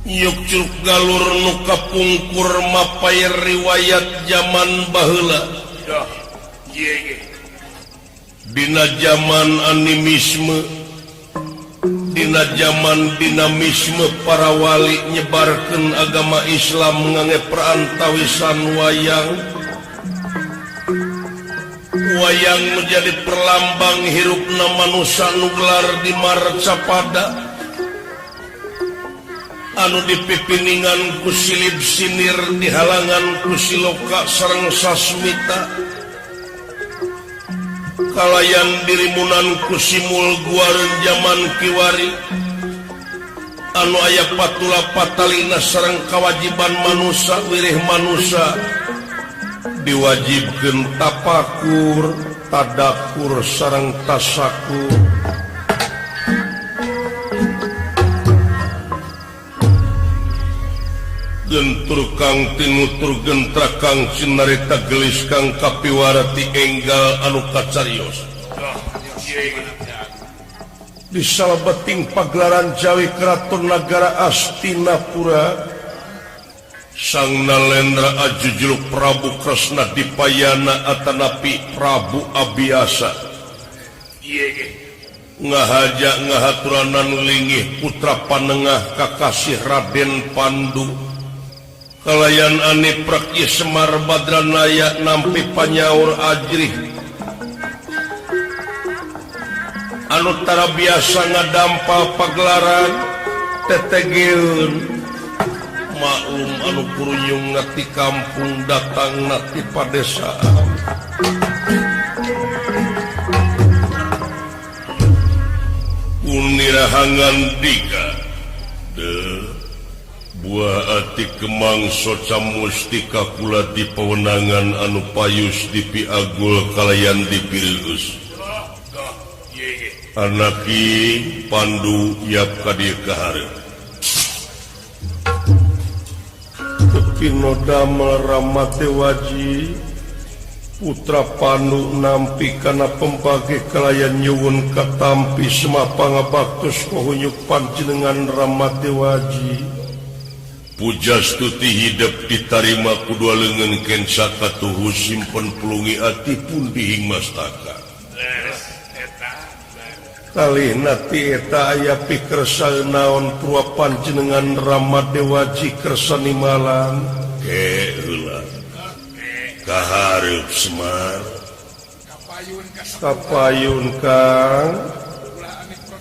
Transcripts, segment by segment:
Yuk curug galur nuka pungkur mapai riwayat zaman baheula. Dina zaman animisme, dina zaman dinamisme para wali nyebarkeun agama Islam ngangge perantawisan wayang. Wayang menjadi perlambang hirupna manusia nuglar di marcapada. Anu dipipiningan ku silib sinir dihalangan ku siloka sareng sasmita. Kalayan dirimunan ku simul guareun zaman kiwari. Anu aya patula patalina sareng kawajiban manusia wirih manusia diwajibkeun tapakur, tadakur sareng tasakur. Gentur kang tinutur gentra kang cinarita gelis kang kapiwarati enggal anu kacarios. Di salebeting pagelaran Jawi Keraton Nagara Astinapura, Sang Nalendra ajujuluk Prabu Kresna Dipayana atanapi Prabu Abiasa. Ngahaja ngahaturanan linggih putra panengah kakasih Raden Pandu. Kalayan ani Prakya Semar Badranaya nampi panyaur ajrih anu tara biasa ngadampa pagelaran tetegeun. Maklum anu kurunyung ngati kampung datang nati padesaan. Unirahangan diga buah ati kemang soca mustika kula di pewenangan anu payus di piagul kalayan di Pilus. Anaki Pandu yap kadieu kaharep. Kepino damel Ramadewaji putra Pandu nampi kana pembagi kalayan nyuwun katampi semapang baktus kohunyuk panjenengan Ramadewaji. Pujastuti hidup ditarima kudua leungeun ken sakatuhu simpen pelungi ati pun dihing mastaka. Kalih nati eta aya pikersa naon purwa panjenengan Ramadewaji kersani malang. Heula. Kahareup Semar. Kapayun Kang.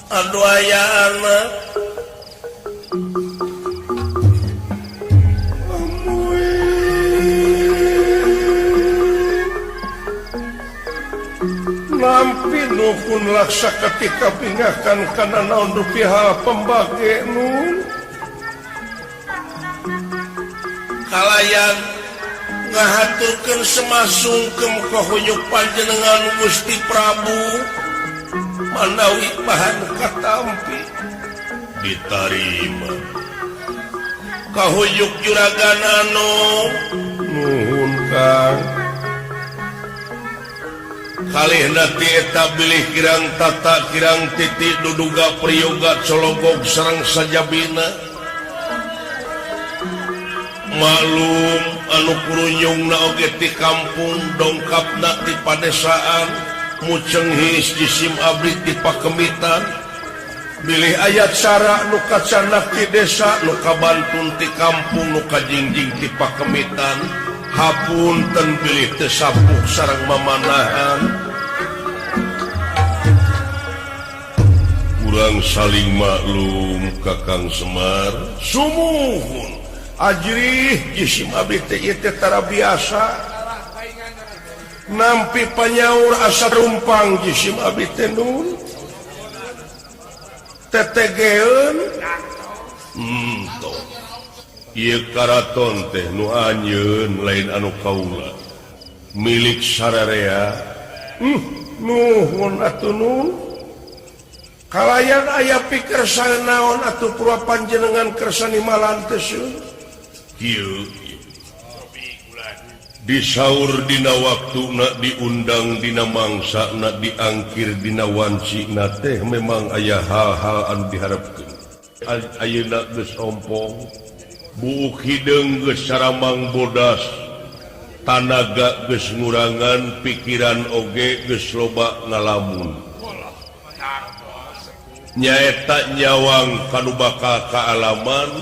Adu aya anak. Nampi nukun laksa ketika pingahkan kana naon rupiah pembage nun. Kalayan ngahaturkeun semasungkeun kahunyuk panjenengan Gusti Prabu manawi bahan katampi ditarima. Kahunyuk juragan anu nuhun Kang. Kalih nati eta bilih kirang tata kirang titik duduga priyoga cologog sareng sajabina. Maklum anu kurunyungna oge ti kampung dongkapna ti padesaan mucenghis jisim abdi ti pakemitan. Bilih aya cara nu kacanak ti desa nu kabantun ti kampung nu kajingjing ti pakemitan. Hapunten bilih teu sapuh sareng mamanahan. Urang saling maklum Kakang Semar. Sumuhun ajrih jisim abdi teh ieu teh tara biasa. Nampi panyaur asa rumpang jisim abdi teh nun. Tetegeun. Ieu karaton teh nu anjeun lain anu kaula. Milik sararea. Nuhun atuh nun. Kalayan aya pikersa naon atuh purwa panjenengan kersani malan teh sieun. Kieu disaur dina waktuna diundang dina mangsana diangkir dina wancina teh memang aya hal-hal anu diharapkeun. ayeuna geus ompong buuk hideung geus saramang bodas tanaga geus ngurangan pikiran oge geus loba ngalamun nyaeta nyawang kanu bakal kaalaman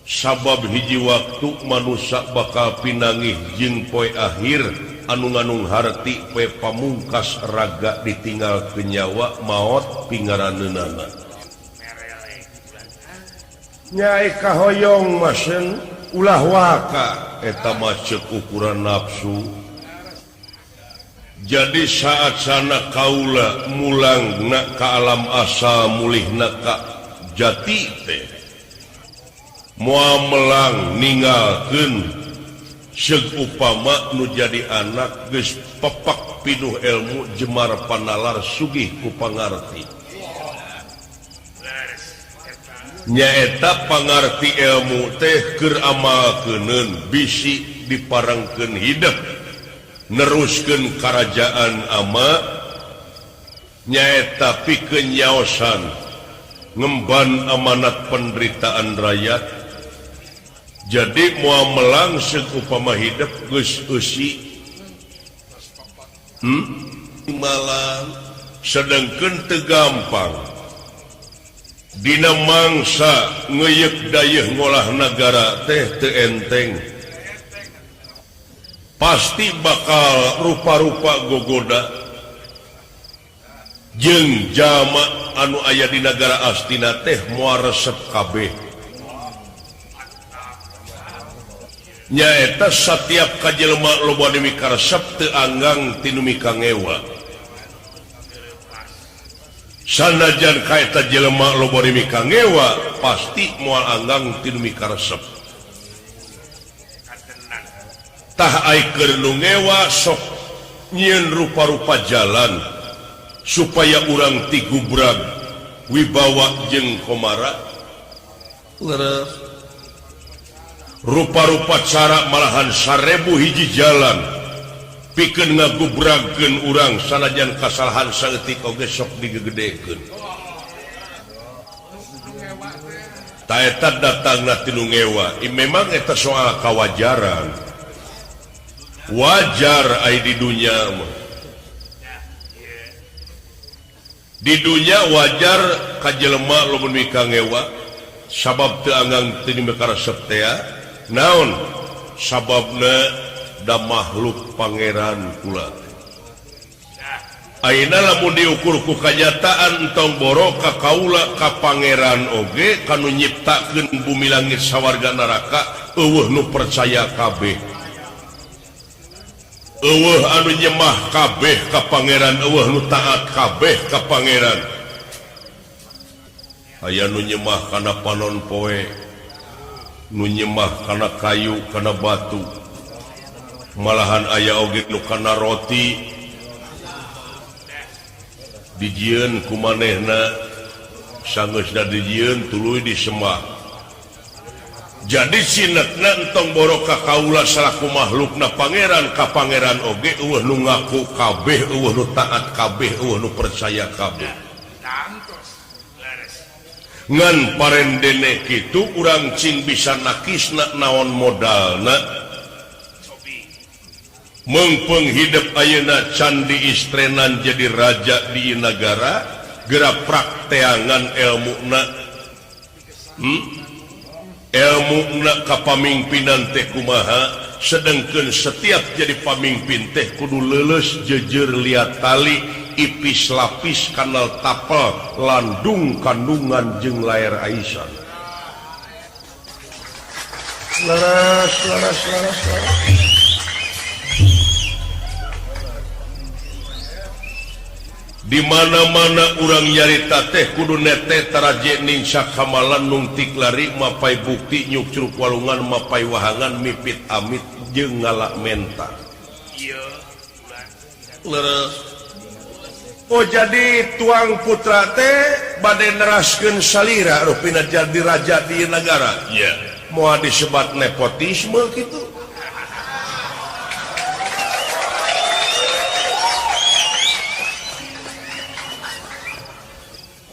sabab hiji waktu manusia bakal pinangih jeung poe akhir anu nganung harti poe pamungkas raga ditinggal ke nyawa maot pingaraneunana nyai kahoyong masen ulah waka eta mah ceuk ukuran nafsu jadi saat sana kaula mulangna ka alam asa mulihna ka jati teh moal melang ninggalkeun seug upama nu jadi anak geus pepak pinuh ilmu jemar panalar sugih ku pangarti nyaeta pangarti ilmu teh keur amalkeuneun bisi diparengkeun hidup neruskeun karajaan ama nyaeta pikeun nyaosan ngemban amanat penderitaan rakyat jadi moal melang seug upama hidup geus eusi malang sedengkeun teu gampang dina mangsa ngeyeuk dayeuh ngolah nagara teh teu enteng pasti bakal rupa-rupa gogoda jeung jalma anu aya di nagara astina teh moal resep kabeh nyaeta satiap kajelema loba mika resep teu anggang tinu mika ngewa sanajan kaeta jelema loba mika ngewa pasti moal anggang tinu mika resep tah ai keur nu ngewa sok nyieun rupa-rupa jalan supaya urang ti gubrag wibawa jeung komara leres rupa-rupa cara malahan 1000 hiji jalan pikeun ngagubragkeun urang sanajan kasalahan saeutik oge sok digegedekeun ta eta datangna tinu ngewa memang eta soal kawajaran wajar ai di dunya mah di dunya wajar kajelema lamun mika ngewa sabab teu anggang teu mika resep teh naon sababna da makhluk pangeran kula ayeuna lamun diukur ku kanyataan entong boro ka kaula ka pangeran oge kanu nyiptakeun bumi langit sawarga neraka eueuh nu percaya kabeh eueuh anu nyemah kabeh ka pangeran eueuh nu taat kabeh ka pangeran aya nu nyemah kana panon poe nu nyemah kana kayu kana batu malahan aya oge nu kana roti dijieun ku manehna sangeusna dijieun tuluy disembah jadi sinetna entong boro ka kaula salaku makhlukna pangeran ka pangeran oge eueuh nu ngaku kabeh eueuh nu taat kabeh eueuh nu percaya kabeh ngan parendene kitu urang cing bisa nakisna naon modalna mengpeung hidup ayeuna candi istrenan jadi raja di negara geura prakteangan ilmuna ilmuna kapamingpinan teh kumaha sedengkeun setiap jadi pamimpin teh kudu leuleus jejer liat tali ipis lapis kanal tapel landung kandungan jeung lair Aisyah laras di mana-mana urang nyarita teh kudu nete taraje ning sakamalan nungtik lari mapai bukti nyuk curug walungan mapai wahangan mipit amit jeung ngalak menta leres oh jadi tuang putra teh bade neraskeun salira rupina jadi raja di negara ya moal disebat nepotisme kitu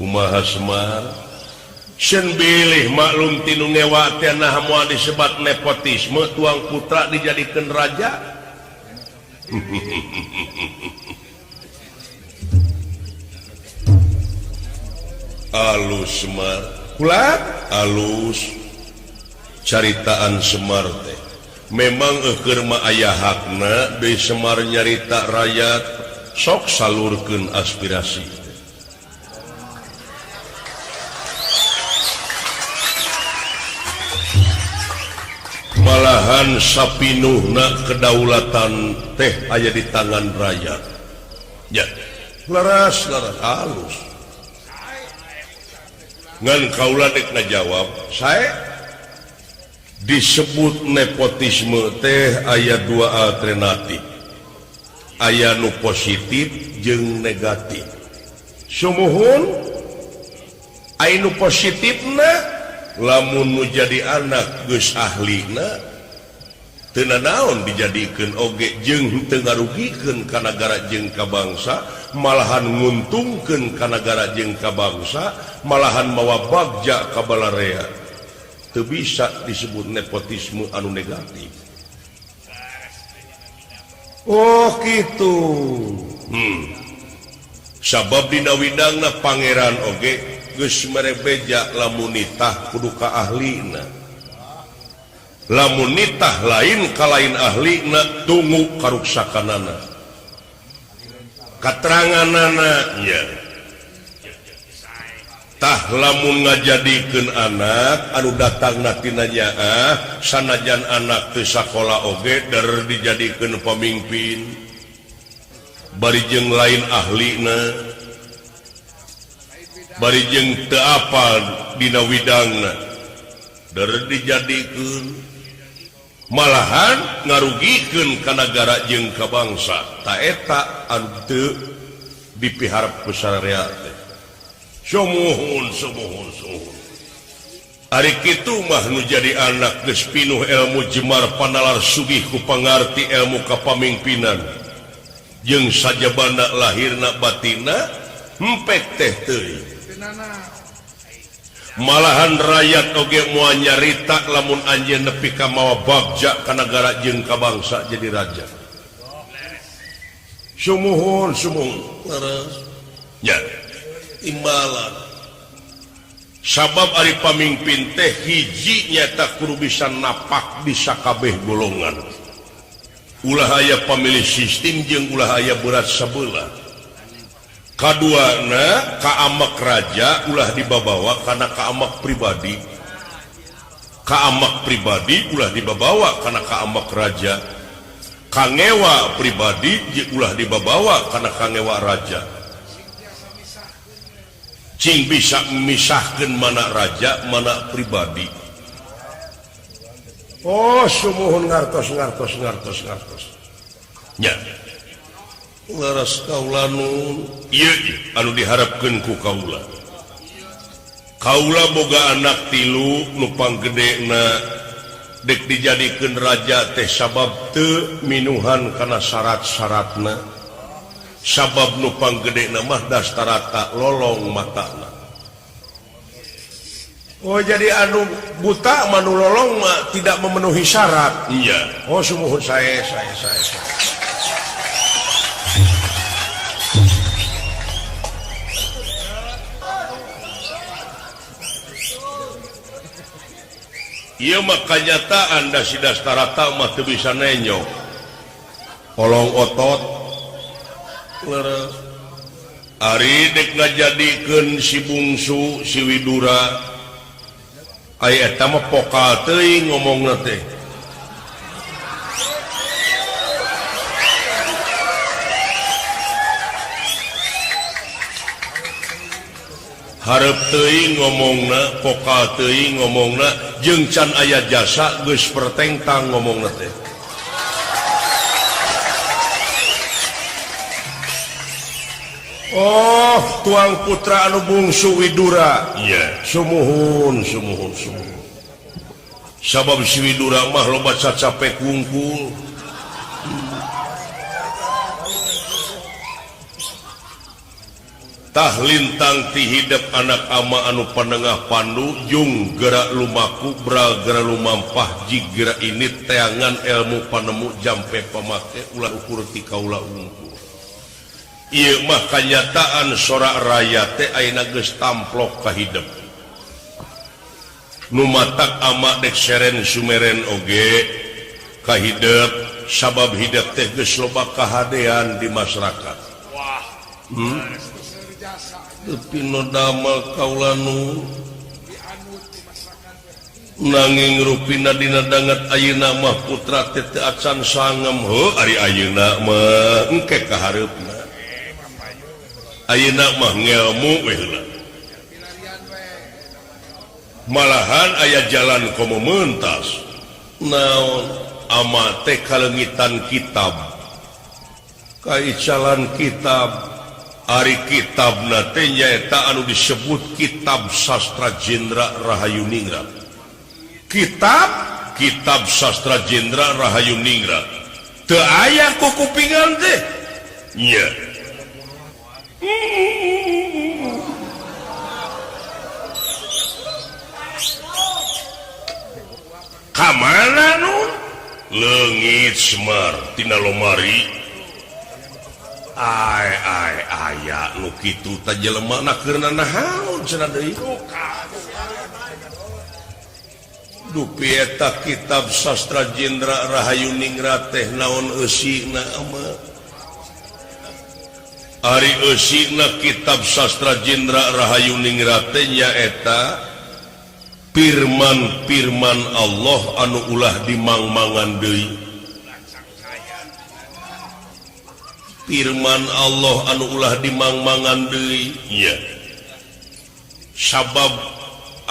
kumaha Semar bilih maklum tinu ngewa moal disebat nepotisme tuang putra dijadikan raja. Alus Semar pula alus caritaan Semar teh memang eukeur mah aya hakna deui Semar nyarita rakyat sok salurkeun aspirasi. Malahan sapinuhna kedaulatan teh aya di tangan rakyat. Ya, laras halus. Ngan kaula dek ngajawab, saya disebut nepotisme teh aya dua alternatif. Aya nu positif jeung negatif. Sumuhun aya nu positifna lamun nu jadi anak geus ahlina teu naon dijadikeun oge jeung teu ngarugikeun ka nagara jeung ka bangsa, malahan nguntungkeun ka nagara jeung ka bangsa, malahan mawa bagja ka balarea. Teu bisa disebut nepotisme anu negatif. Oh kitu. Sabab dina widangna pangeran oge geus merebeja lamun nitah kudu ka ahlina. Lamun nitah lain ka lain ahlina tunggu karuksakanana. Kateranganana nya. Tah lamun ngajadikeun anak anu datangna tina nyaah sanajan anak teu sakola oge der dijadikeun pamimpin. Bari jeung lain ahlina bari jeung teu apal dina widangna der dijadikeun malahan ngarugikeun ka nagara jeung ka bangsa. Ta eta anu teu dipiharep ku sarerea teh. Sumuhun. Ari kitu mah nu jadi anak geus pinuh ilmu jemar panalar sugih ku pangarti ilmu kapamingpinan jeung sajabana lahirna batina empek teh teuing. Malahan rakyat oge moal nyarita lamun anjeun nepi ka mawa bagja ka nagara jeung ka bangsa jadi raja. Sumuhun. Leres. Ya, imbalan. Sabab ari pamimpin teh hiji nyata kudu bisa napak bisa kabeh golongan. Ulah aya pamilih sistem jeung ulah aya berat sabeula. Kaduana kaamak raja ulah dibabawa karena kaamak pribadi. Kaamak pribadi ulah dibabawa karena kaamak raja. Kangewa pribadi ulah dibabawa karena kangewa raja. Cing bisa memisahkeun mana raja mana pribadi. Oh, sumuhun ngartos. Nya. Laras kaula nun ieu anu diharapkeun ku kaula. Kaula boga anak 3 nu panggedena dek dijadikeun raja teh sabab teu minuhan kana syarat-syaratna. Sabab nu panggedena mah dastarata lolong matana. Oh jadi anu buta manu lolong mah tidak memenuhi syarat. Iya. Oh sumuhun saya. Iya mah kenyataan da si dastarata mah teu bisa nenyok. Olong otot. Leres. Ari dek ngajadikeun si bungsu si Widura aya eta mah pokal teuing ngomongna teh. Hareup teuing ngomongna, pokal teuing ngomongna, jeung can aya jasa geus pertengtang ngomongna teh. Oh, tuang putra anu bungsu Widura. Iya. Sumuhun. Sabab si Widura mah loba cacape kungkul. tahlintang ti hidup anak ama anu panengah pandu jung gerak lumaku bra gerak lumampah jigra ini teangan ilmu panemu jampe pamake ulah ukur ti kaula unggul ieu mah kanyataan sorak raya teh ayeuna geus tamplok ka hidup nu matak ama dek seren sumeren oge ka hidup sabab hidup teh geus loba kahadean di masyarakat tapi no damel kaulanu nanging rupina dina dangat ayeuna mah putra teh teu acan sangem heuh ari ayeuna mah engke kahareupna ayeuna mah ngelmu we heula malahan aya jalan komo meuntas naon ama teh kalengitan kitab kaicalan kitab ari kitabna teh nyaeta anu disebut kitab sastra Jendra Rahayu Ningrat kitab sastra Jendra Rahayu Ningrat teu aya ku kupingan teh nya kamana nun leungit Semar tina lomari aya nu kitu teh jelemana keurna nahaun cenah deui dupi eta kitab sastra Jendra Rahayu Ningrat teh naon eusina mah ari eusina kitab sastra Jendra Rahayu Ningrat teh nyaeta firman Allah anu ulah dimangmangan deui firman Allah anu ulah dimangmangan deui nya sabab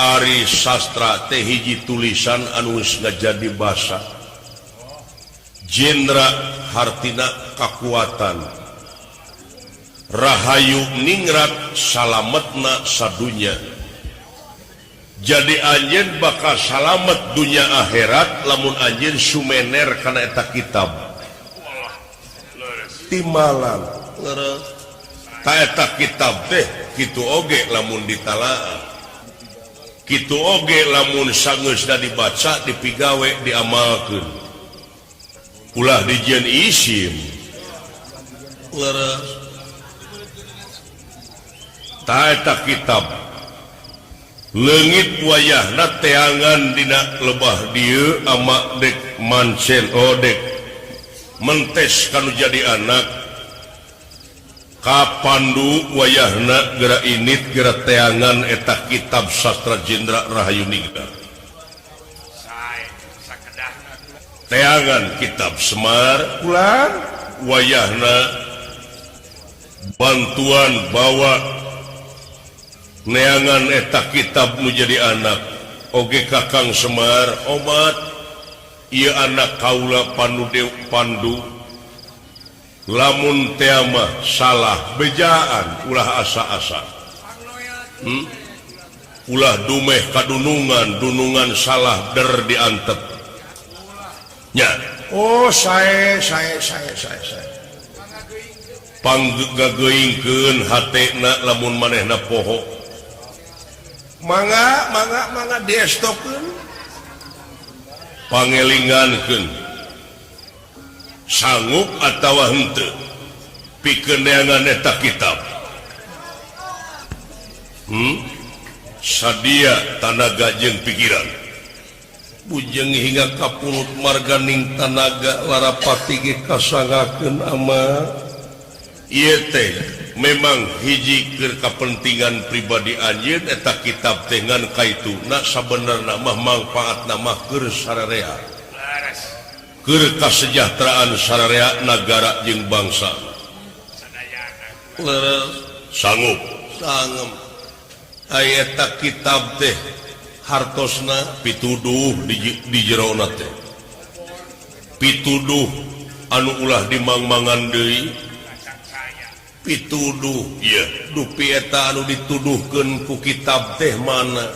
ari sastra teh hiji tulisan anu geus ngajadi basa Jendra hartina kakuatan Rahayu Ningrat salametna sadunya jadi anjeun bakal salamet dunia akhirat lamun anjeun sumener kana eta kitab timalan leres ta eta kitab teh kitu oge lamun ditalaah kitu oge lamun sageusna dibaca dipigawe diamalkeun ulah dijieun isim leres ta eta kitab leungit wayahna teangan dina lebah dieu ama dek mancen dek mentes kanu jadi anak kapandu wayahna geura init geura teangan eta kitab sastra Jendra Rahayu Ningrat teangan kitab Semar ulang wayahna bantuan bawa neangan eta kitab nu jadi anak oge Kakang Semar obat ieu anak kaula pandu lamun teh mah salah bejaan ulah asa-asa ulah dumeh kadunungan salah der diantep nya sae panggageuingkeun hatena lamun manehna poho mangga diestopkeun pangelingankeun sanggup atawa henteu pikeun neangan eta kitab sadia tanaga jeung pikiran bujeng hingga kapulut marganing tanaga larapati ge kasangakeun ama ieu teh memang hiji keur kapentingan pribadi anjeun eta kitab teh ngan kaituna sabenerna mah mangpaatna mah keur sararea keur kasejahteraan sararea nagara jeung bangsa leres sanggup aya eta kitab teh hartosna pituduh di jerona teh pituduh anu ulah dimangmangan deui pituduh ya dupi eta anu dituduhkeun ku kitab teh mana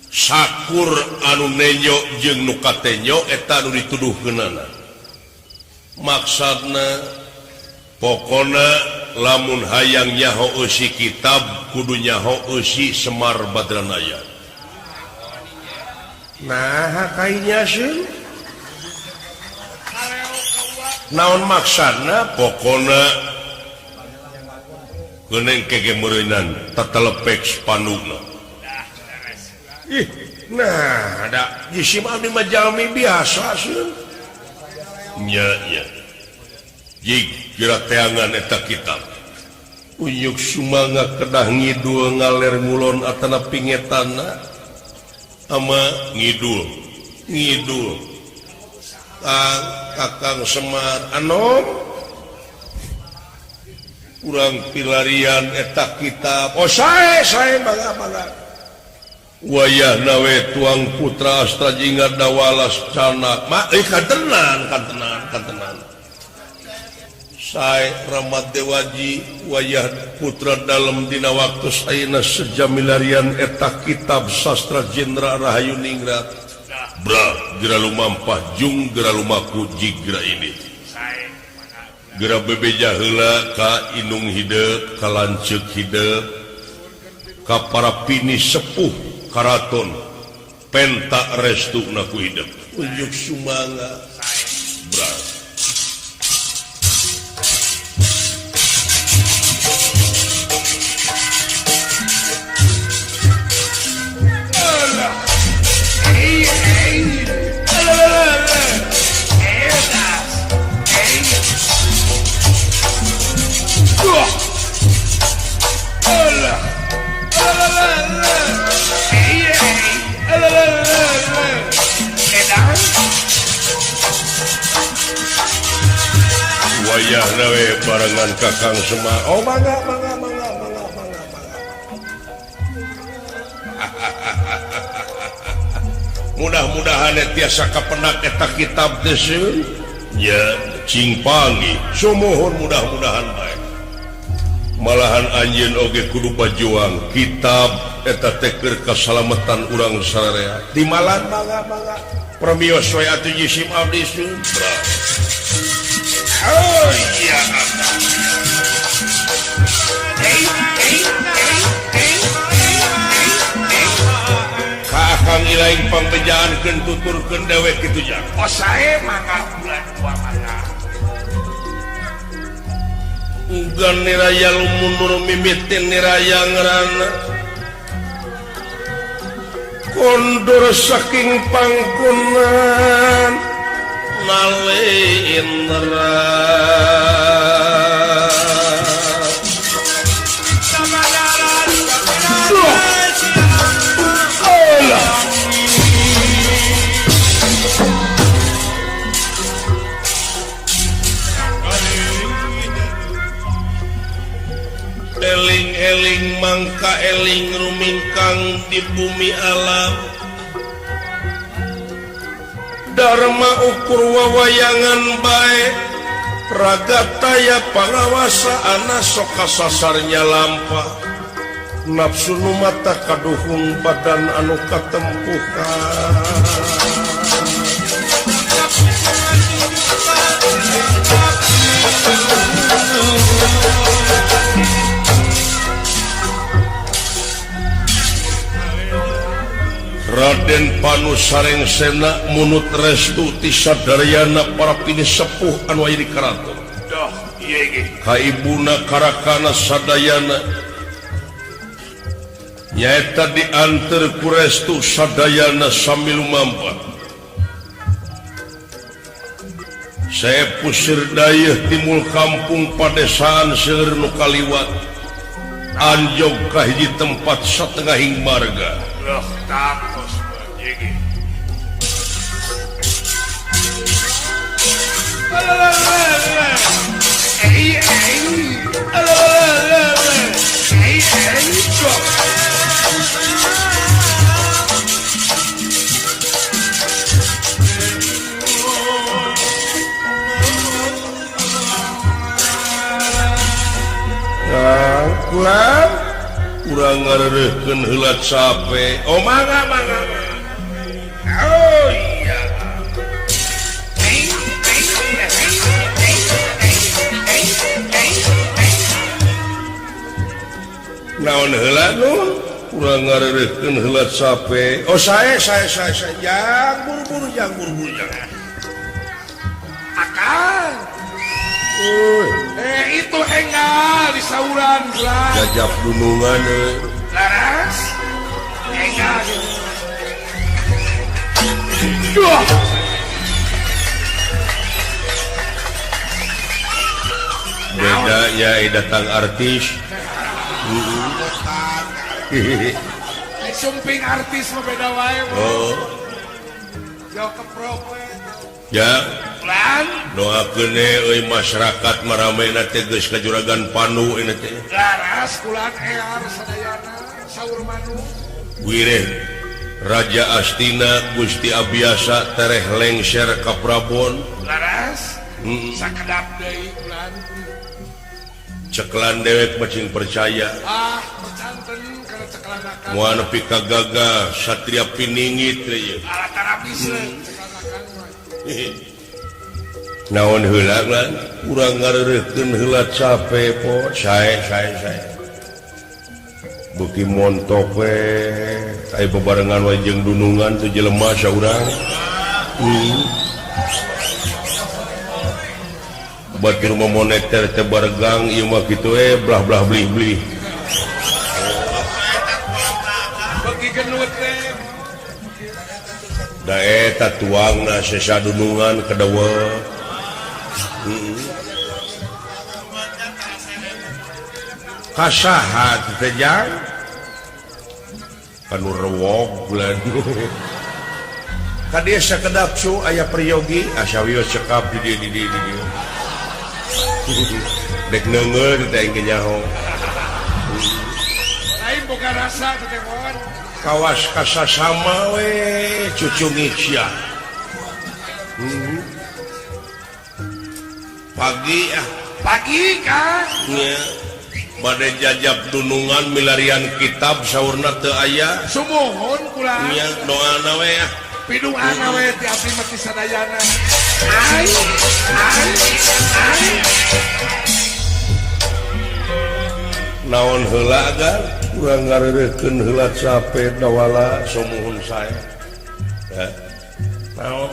sakur anu nenyo jeung nu katenyo eta anu dituduhkeunana maksudna pokona lamun hayang nyaho eusi kitab kudu nyaho eusi Semar Badranaya. Nah kayaknya sih naon maksana pokona keuneng kegemeureunnan tatalepek spandukna. Nah ada jisim abdi mah jalmi biasa sih nya jig geura teangan eta kitab uyuk sumanga kedah ngidul ngaler ngulon atana pingetanna ama ngidul Kakang Semar anom urang pilarian eta kitab sae bangga wayah nawe tuang putra Astra Jingga Dawalas Canak kan tenan sae Ramat Dewaji wayah putra dalam dina waktu saeuna sejamilarian eta kitab sastra Jenderal Rahayu Ningrat gera lumampah jung gera lumaku jigra ini gera bebeja heula ka inung hideuk ka lanceuk hideuk ka para pini sepuh karaton penta restu naku hidup unjuk sumanga bra wayah nawe barengan Kakang Semar bangga mudah-mudahan tiasa kapenak eta kitab deseun nya cing panggih sumohon mudah-mudahan bae malahan anjeun oge kudu bajuang kitab eta teh keur kasalamatan urang sararea di malan bangga premios we atuh jisim abdi sumpah. Oh iya Kakang ilaing pambejaan tuturkeun dewek kitu jang sae mangga bulan dua mangga ugan niraya lumundur mimitin niraya ngerana kondur saking pangkunan nale indra eling-eling mangka eling rumingkang di bumi alam Dharma ukur wawayangan baik ragataya pangawasa ana sok kasasarnya lampa nafsu nu mata kaduhung badan anu katempuhan Raden Panusareng Sena munut restu ti sadaryana para pini sepuh anu aya di karaton. Ka ibuna Karakana sadayana nyaeta diantar ku restu sadayana sami lumampa. Saya pusir dayeuh timul kampung padesaan seueur nu kaliwat anjog ka hiji tempat satengahing marga. Takos begini. Pulang urang ngareureukkeun heula cape. Mangga. Oh iya. naon heula kurang ngareurekeun heula sape. Oh saya yang buru-buru Akang. Itu enggal di sauran gelas. Jajab dunungan Laras. Enggal. Beda ya datang artis. Sumping artis mah beda wae. Oh. Jauh keprok we. Ya. Lan. Doakeun euy masyarakat maramena teh geus ka Juragan Panu ini teh. Laras kulan ear sadayana saur manu. Wireh Raja Astina Gusti Abiasa tereh lengser ka Prabon. Laras. Sakedap deui kulan. Ceklan dewek macing percaya. Bercanten kana ceklan akang. Moal nepi ka gagah satria piningit teh ieu. Alat terapis ceklan akang mah. Naon heula lan urang ngareurekeun heula cape po sae beuki montok we aya bebarengan we jeung dunungan teu jelema saurang buat di rumah moneter teh baregang ieu mah kitu belah-belah beli-beli beuki genut teh da eta tuangna sasadunungan kadaweuh kasaha teh jang kanu rewog bulan kadieu sakedap su aya priyogi asawios cekap di dieu dek neungeun teh engke nyaho lain boga rasa teh mon kawas kasasama we cucu ngicya pagi kan nya bade jajab dunungan milarian kitab saurna teu aya sumuhun kula nya doana we pidoana we ti abdi mati sadayana ai naon heula gan urang ngareurekeun heula cape dawala sumuhun sae ya naon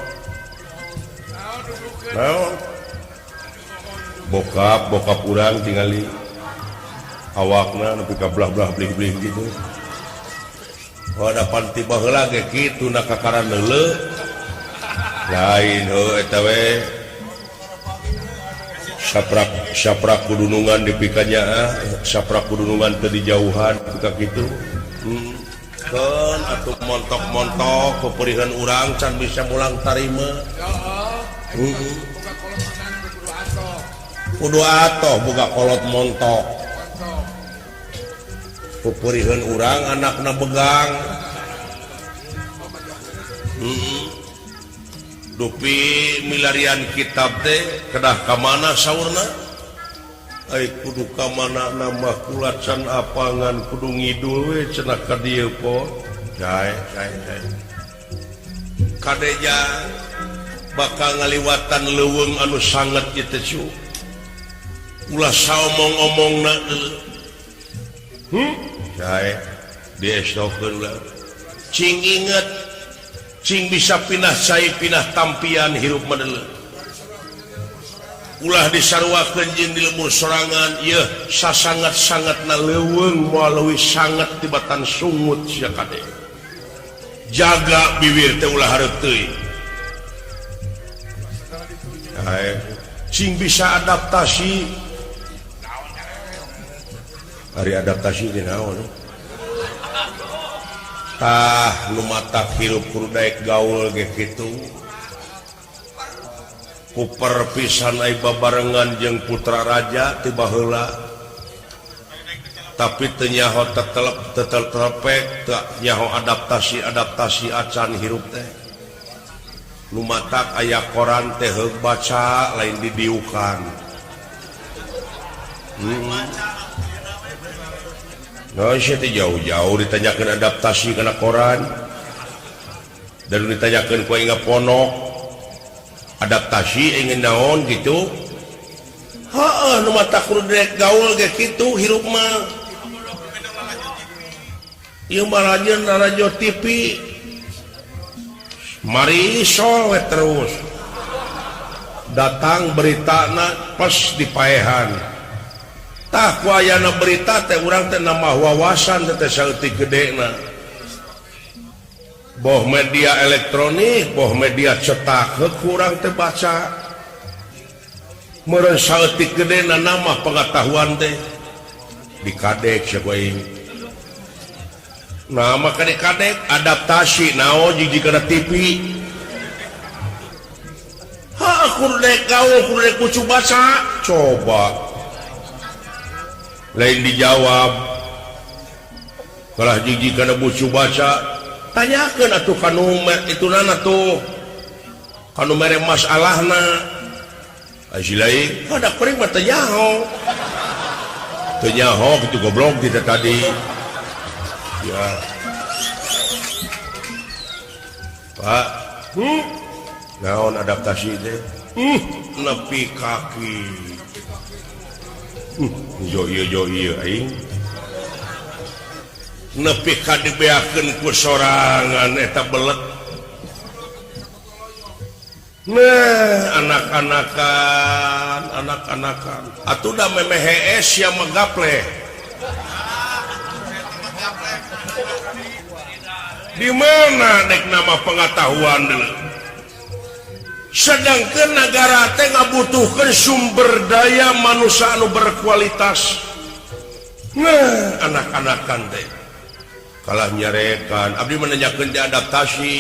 bokap urang tingali awakna nepi ka belah-belah bling-bling gitu. Ada panti baheula ge kitu na kakaran leuleuh. Lain heuh eta we. Saprak kudunungan dipikanya saprak kudunungan teu dijauhan ka kitu. Keun atuh montok-montok peperihan urang can bisa mulang tarima. Kudu atoh boga kolot montok. Peperihan urang anakna begang. Dupi milarian kitab teh kedah ka mana saurna? Ai kudu ka mana nambah kulacan apangan kudu ngidul we cenah ka dieu po. Jae. Kadeja bakal ngaliwatan leuweung anu sanget ieu teh cu. Ulah saomong-omongna jae diestokeun ulah. Cing inget cing bisa pindah cai pindah tampian hirup madeuleu. Ulah disarwakeun jeung di lemur sorangan ieu sasangat-sangatna leuweung moal leuwih sangat tibatan sungut sia kade. Jaga bibir teh ulah hareup teuing. Cing bisa adaptasi. Hari adaptasi di naon? Nu matak hirup kudu daek gaul ge kitu. Ku perpisan ai babarengan jeung putra raja ti baheula. Tapi teu nyaho tetelepek teu nyaho adaptasi acan hirup teh. Nu matak aya koran teh heug baca lain didiukan. Nah, saya jauh-jauh ditanyakan adaptasi kena koran dan ditanyakan ku ingat ponok adaptasi ingin naon gitu. Nu mata kudu daek gaul ge kitu hirup mah. ieu marajeun radio TV mari sowe terus datang beritana pas di paehan tah ku ayana berita teh urang teh nambah wawasan teh saeutik gedena boh media elektronik boh media cetak kurang teh baca meureun saeutik gedena nambah pengetahuan teh dikadek sakuaing nama kadek-kadek adaptasi naon jigana TV kurdek kau kurdek kucu baca coba lain dijawab kalah jiji kana bucu baca tanyakeun atuh kanu itu nana tuh kanu mere masalahna asilai kada pering mah teu nyaho gitu goblok kita tadi ya Pak naon adaptasi teh nepi kaki jo ieu aing nepi ka dibeakeun ku sorangan eta belet nah anak-anakan atuh da memehe sia megapleh di mana dek nama pengetahuan deuleu sedangkan negara teh ngabutuhkeun sumber daya manusia anu berkualitas nah anak-anakan teh kalah nyarekan abdi menanyakeun teh adaptasi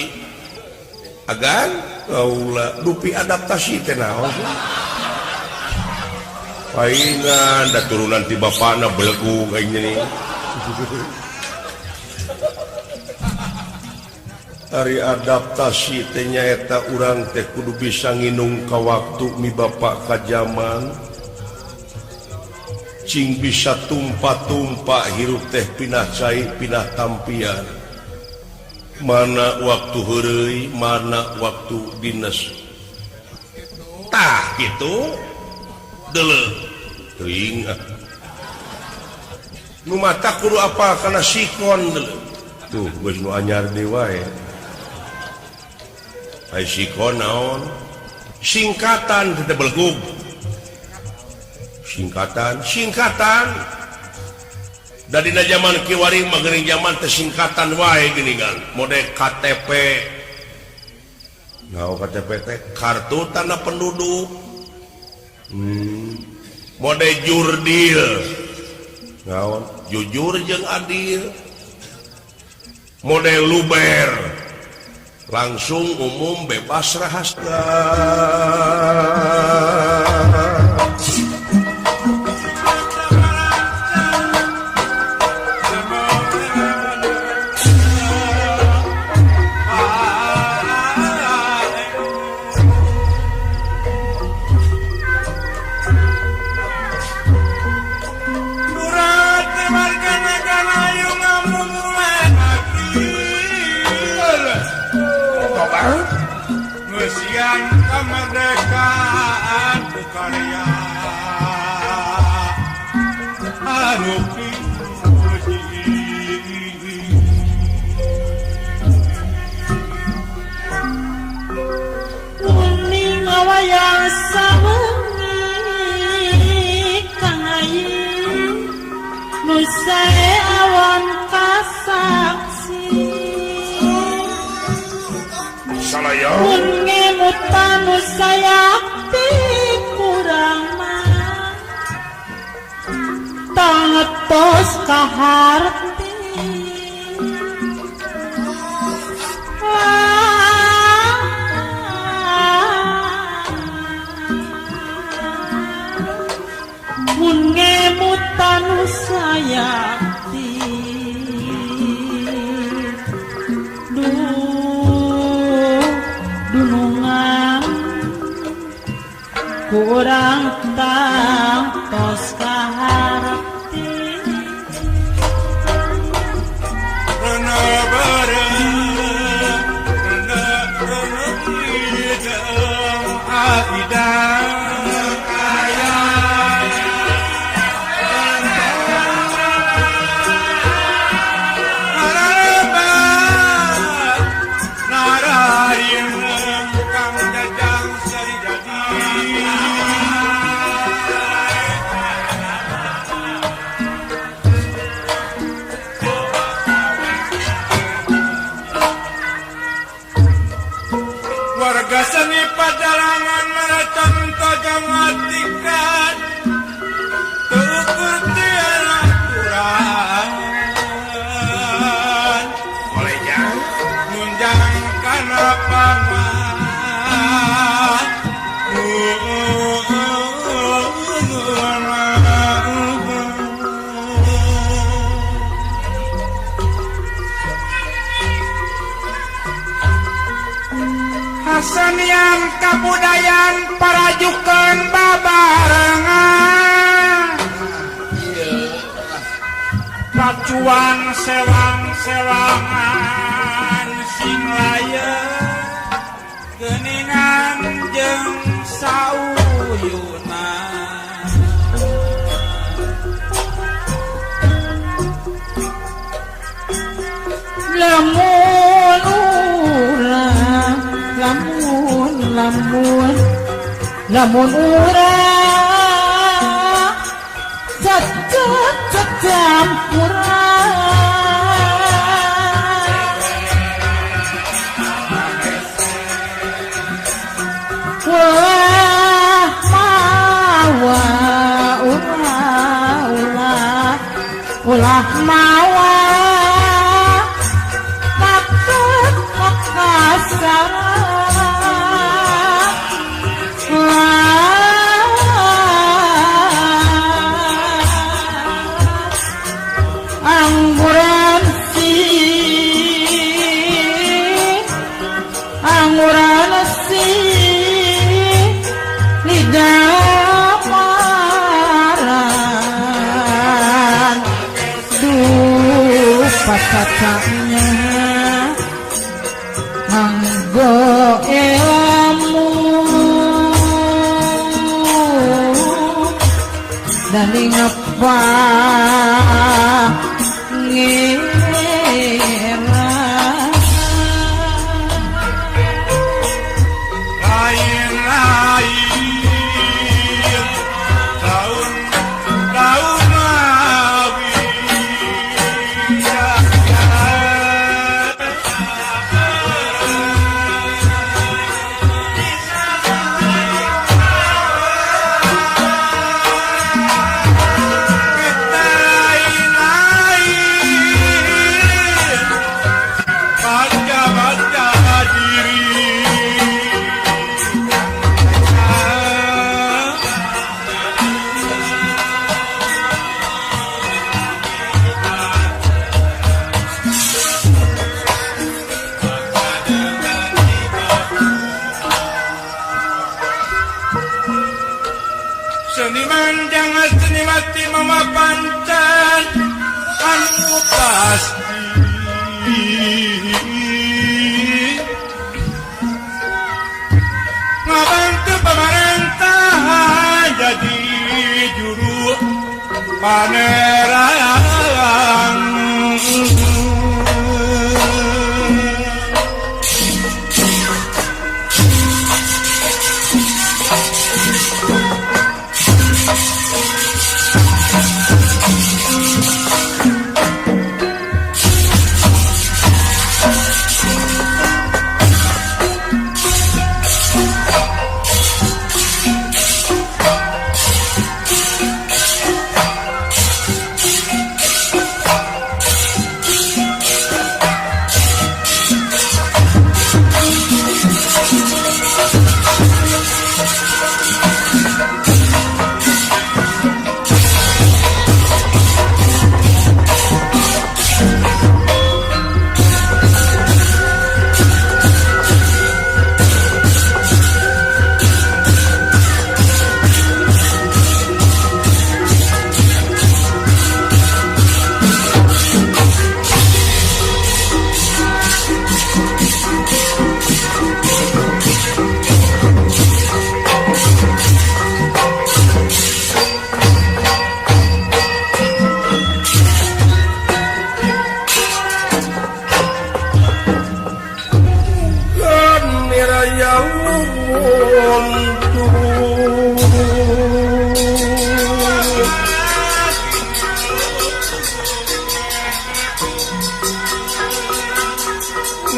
agan kaula dupi adaptasi teh naon paingan da turunan ti bapana belegu kayak gini hari adaptasi teh nyaeta urang teh kudu bisa nginung ka waktu mi bapak ka zaman cing bisa tumpa-tumpa hirup teh pindah cai pindah tampian mana waktu heureuy mana waktu dinas tah kitu deuleu teuing nu mata kudu apa kana sikon deuleu tuh geus nu anyar deui wae ai sikon naon singkatan teh belgug singkatan dari zaman kiwari mageuning zaman teh singkatan wae geuningan mode KTP naon KTP teh kartu tanda penduduk mode jurdil naon jujur jeung adil mode luber langsung umum bebas rahasia kemerdekaan karya anu kuning wayang sawengi kang ayu nu sae awan kasaksi salaya tanu sayakti kurang mah tangetos kaharti mun ngemut tanu sayakti dunungan kurang tangtos kaharti warga seni padalangan maraton kagak matikan tukur tiara kurang olehnya nunjang kana pangan Hasenian kabudayaan parajukeun babarengan pacuan sewang-sewangan sing layeun geuningan jeung sauyuna lamun urang lamun urang campuran wah mawa ulah mawa takut makasaran angguran si lidah maran duh patacanya manggo ilmu dan ngapa seniman jangan seni mati memapancan anu pasti ngabantu pemerintahan jadi juru panerang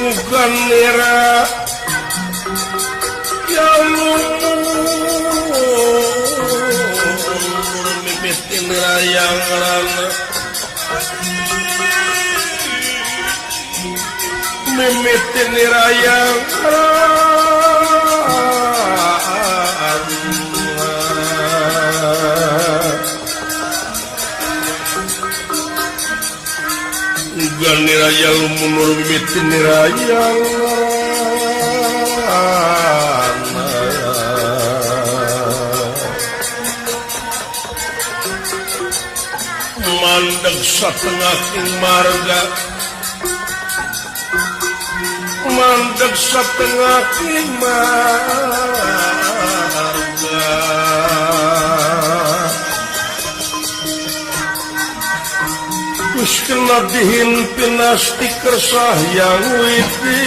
bukan nira ngaran mimitin nirayang ugan nirayang lumunur mimitin nirayang mandeg satengah king marga mandeg satengah king marga geus kena dihimpin asti kersah yang witi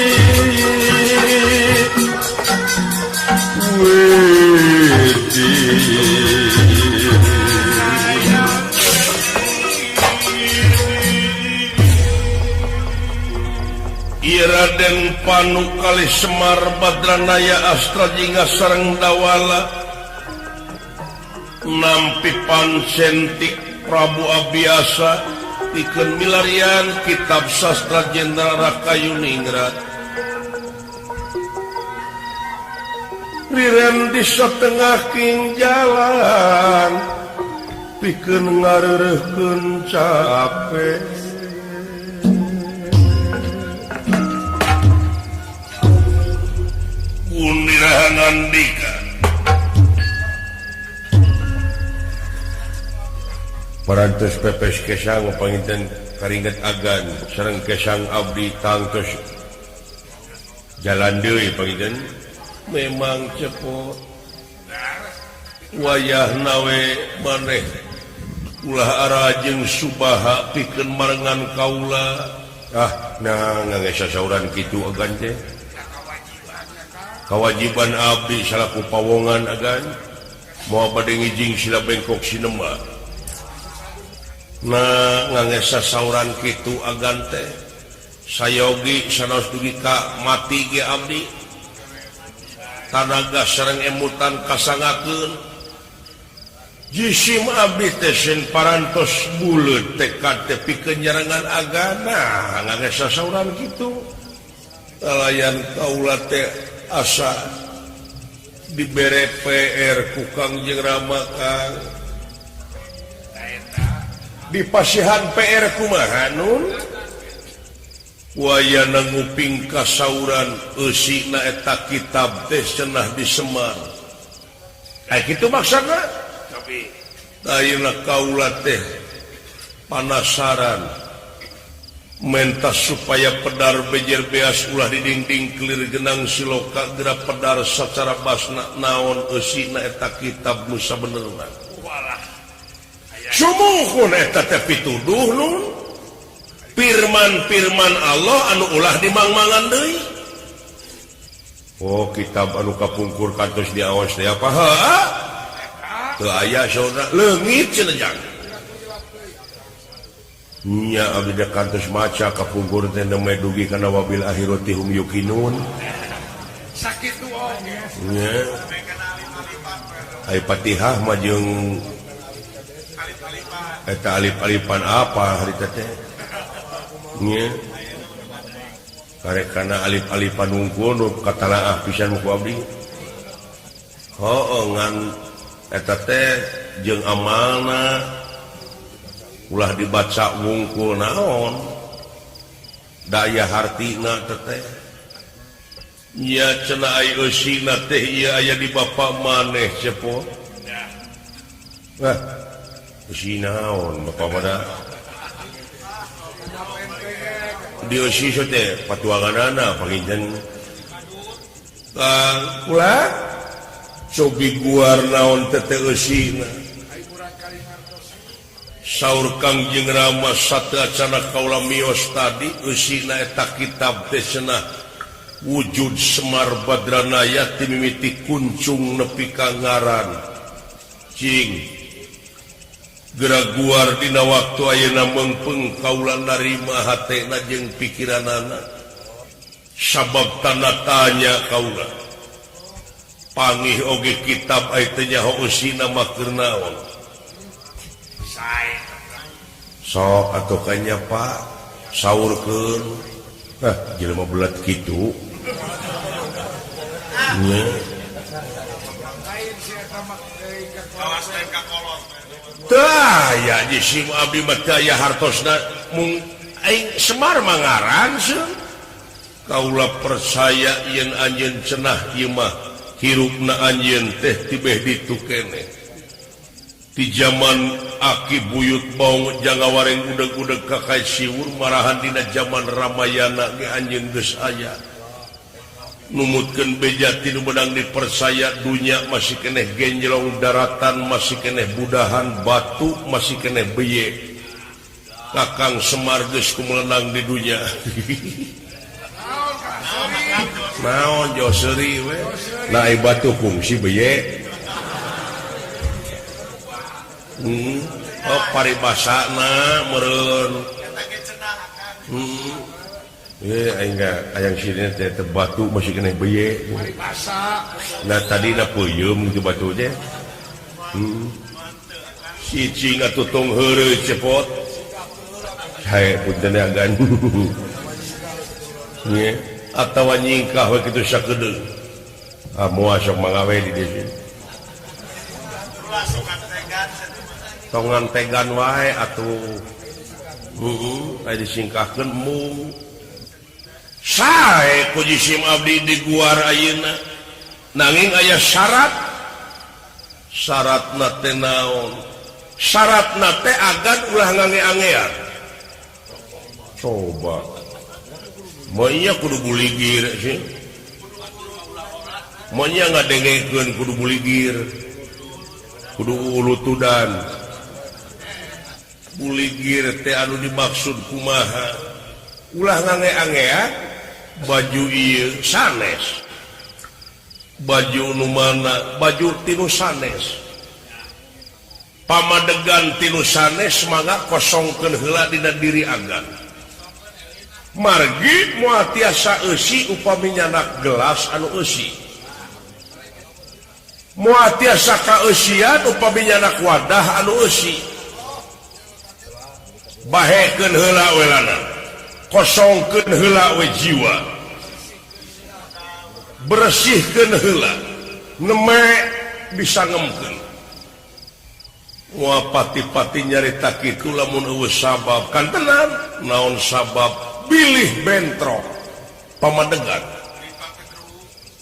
Raden Panu kali Semar Badranaya Astra jingga sareng dawala nampi pancentik Prabu Abiasa pikeun milarian kitab sastra Jenderal Rakayuningrat riren di satengah king jalan pikeun ngareureuhkeun capek Undirahanandika parantos pepes kesang panginten karinget agan sareng kesang abdi tangtos jalan deui panginten memang cepot wayah nawe maneh ulah arajeng subaha pikeun marengan kaula nah ngangge sasauran kitu agan teh kewajiban abdi salaku pawongan agan mau bade ngijing sila bengkok sinema nah ngangge sasauran kitu agan teh sayogi sanaos dugi ka mati ge abdi tanaga sareng emutan kasangakeun jisim abdi teh sen parantos buleut tekad teh pikeun nyarengan agama ngangge sasauran kitu layan kaula teh asa dibere PR ku Kangjeng Rama Kang dipasihan PR kumaha nun wayana nguping kasauran eusina eta kitab teh cenah di Semar kitu maksudna tapi ayeuna kaula teh panasaran mentas supaya pedar bejer beas ulah di dinding kelir genang siloka gerak pedar secara basna naon eusina eta kitab nu sabenerna sumuhun eta teh pituduh nun firman-firman Allah anu ulah dimangmangan deui kitab anu kapungkur kantos diaos teh apa teu aya saudara leungit cenah nya abdi kantos maca kapungkur teh nemeh dugi kana wabil akhirati hum yuqinun sakit tuh nya ai Fatihah mah jeung eta alif-alifan apa harita teh nya karek kana alif-alifan unggul nu katalaah pisan ku abdi ngan eta teh jeung amalna ulah dibaca wungkul naon daya hartina teteh nya cenah ai eusina teh ieu aya di bapa maneh cepo eusina naon bapa mana di eusi teh patuanganana panginten ulah cobi guar naon teteh eusina saur Kangjeng Rama sateuacana kaula mios tadi eusina eta kitab teh cenah wujud Semar Badranaya ti mimiti kuncung nepi ka ngaran cing geraguar dina waktu ayeuna meungpeung kaula narima hatena jeung pikiranana sabab tanda tanya kaula pangih oge kitab aya teh nyaho eusina mah keur naon sok atau kayaknya Pak sahurkeun jelema belat gitu nya tah ya jisim abdi mah aya hartosna mung aing Semar mangaran seun kaula percaya yen anjeun cenah ieu mah hirupna anjeun teh tibeh ditu keneh di zaman aki buyut baung jangawareng udeg-udeg kakay siwur marahan dina zaman Ramayana ge anjeun geus aya numutkeun beja tinu menang dipercaya dunya masih keneh genjlong daratan masih keneh budahan batu masih keneh beye Kakang Semar geus kumelenang di dunya naon joseri we naik batu fungsi beye oh paribasana meureun aing ayang sini teh batu masih kena beye nah tadi na peuyeum itu batu teh cicing atuh tong heureuy cepot hae punten agan nya atawa nyingkah we kitu sakedeung moal sok mangawe di dieu tongan tegan wae atuh aya disingkahkeun mung sae ku jisim abdi di guar ayeuna nanging aya syaratna teh naon syaratna teh agan ulah ngange-angean coba monya kudu buligir sih monya ngadengekeun kudu buligir kudu ulutudan buligir teh anu dimaksud kumaha ulah ngange-angean baju ieu sanes baju nu mana baju tinu sanes pamadegan tinu sanes mangga kosongkeun heula dina diri agan margi moal tiasa eusi upami nyanak gelas anu eusi moal tiasa kaeusian upami nyanak wadah anu eusi bahekeun heula welana kosongkeun heula we jiwa bersihkeun heula neme bisa ngemkeun moal pati-pati nyarita kitu lamun eueuh sabab kan tenan naon sabab bilih bentrok pamadegan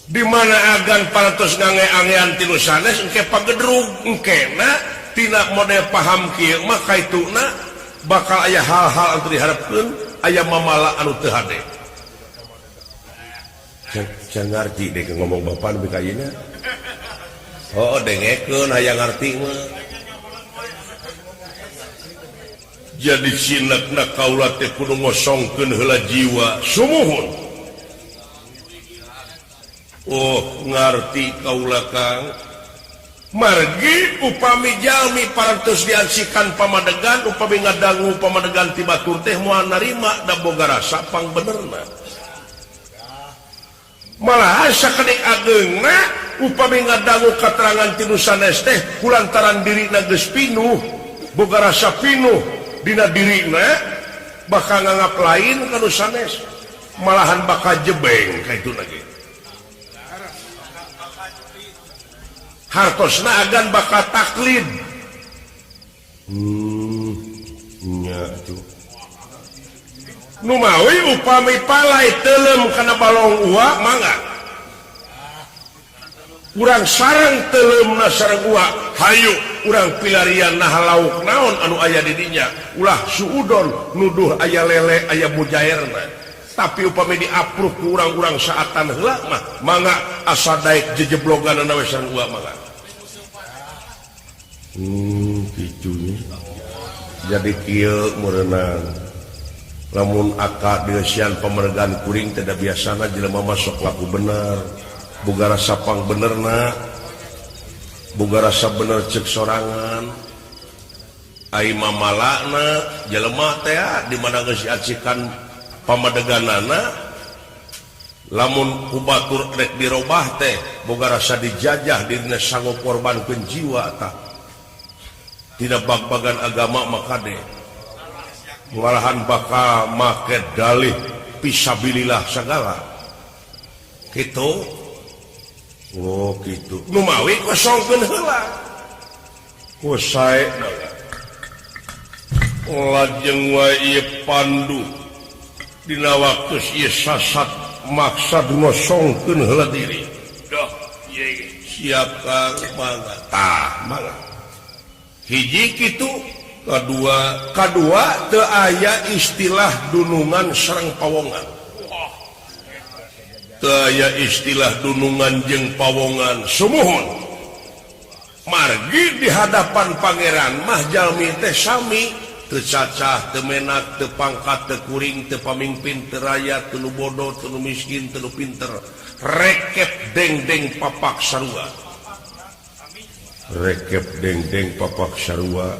di mana agan parantos ngange-angean tinu sanes engke pagedrug engkena tina model paham kieu mah kaituna bakal aya hal-hal anu diharapkeun aya mamala anu teu hade can ngarti deh ngomong bapak nu kayina oh dengekeun hayang ngarti mah jadi sinekna kaula teh kudu ngosongkeun heula jiwa sumuhun oh ngarti kaula Kang margi upami jalmi parantos diansikan pamadegan upami ngadangu pamadegan ti batur teh moal narima da boga rasa pangbenerna malah sakedik ageungna upami ngadangu katerangan tinu sanes teh kulantaran dirina geus pinuh boga rasa pinuh dina dirina bakal nganggap lain kanu sanes malahan bakal jebeng kaitu lagi hartosna agan bakal taklid nya tuh nu mawi upami palai teulem kana balong uwa mangga urang sareng teuleumna sareng uwa hayu urang pilarian nah lauk naon anu aya di dinya ulah suudon nuduh aya lele aya mujairna tapi upami diapruh ku urang-urang saatan heula mah mangga asa daek jejeblogan we sareng uwa mangga kitu jadi kieu meureunang lamun akad dieusian pamergan kuring teh da biasana jelema masuk laku bener boga rasa pang benerna boga rasa bener cek sorangan ai mamalana jelema teh di mana geus diacikan pamadeganana lamun ku batur rek dirobah teh boga rasa dijajah dina sanggup korbankeun jiwa tah tina bag-bagan agama makade malahan bakal make dalih fisabilillah segala gitu. Oh gitu nu mawi kosongkeun heula ku sae lajeng wae pandu dina waktu ieu sasat maksad ngosongkeun heula diri dah siap Kang mangga tah mangga hiji kitu kadua teu aya istilah dunungan sareng pawongan teu aya istilah dunungan jeung pawongan sumuhun margi di hadapan pangeran mah jalmi teh sami teu cacah teu menak teu pangkat teu kuring teu pamimpin teu rakyat teu bodoh teu miskin teu pinter rekep deng-deng papak sarua rekep deng-deng papak sarua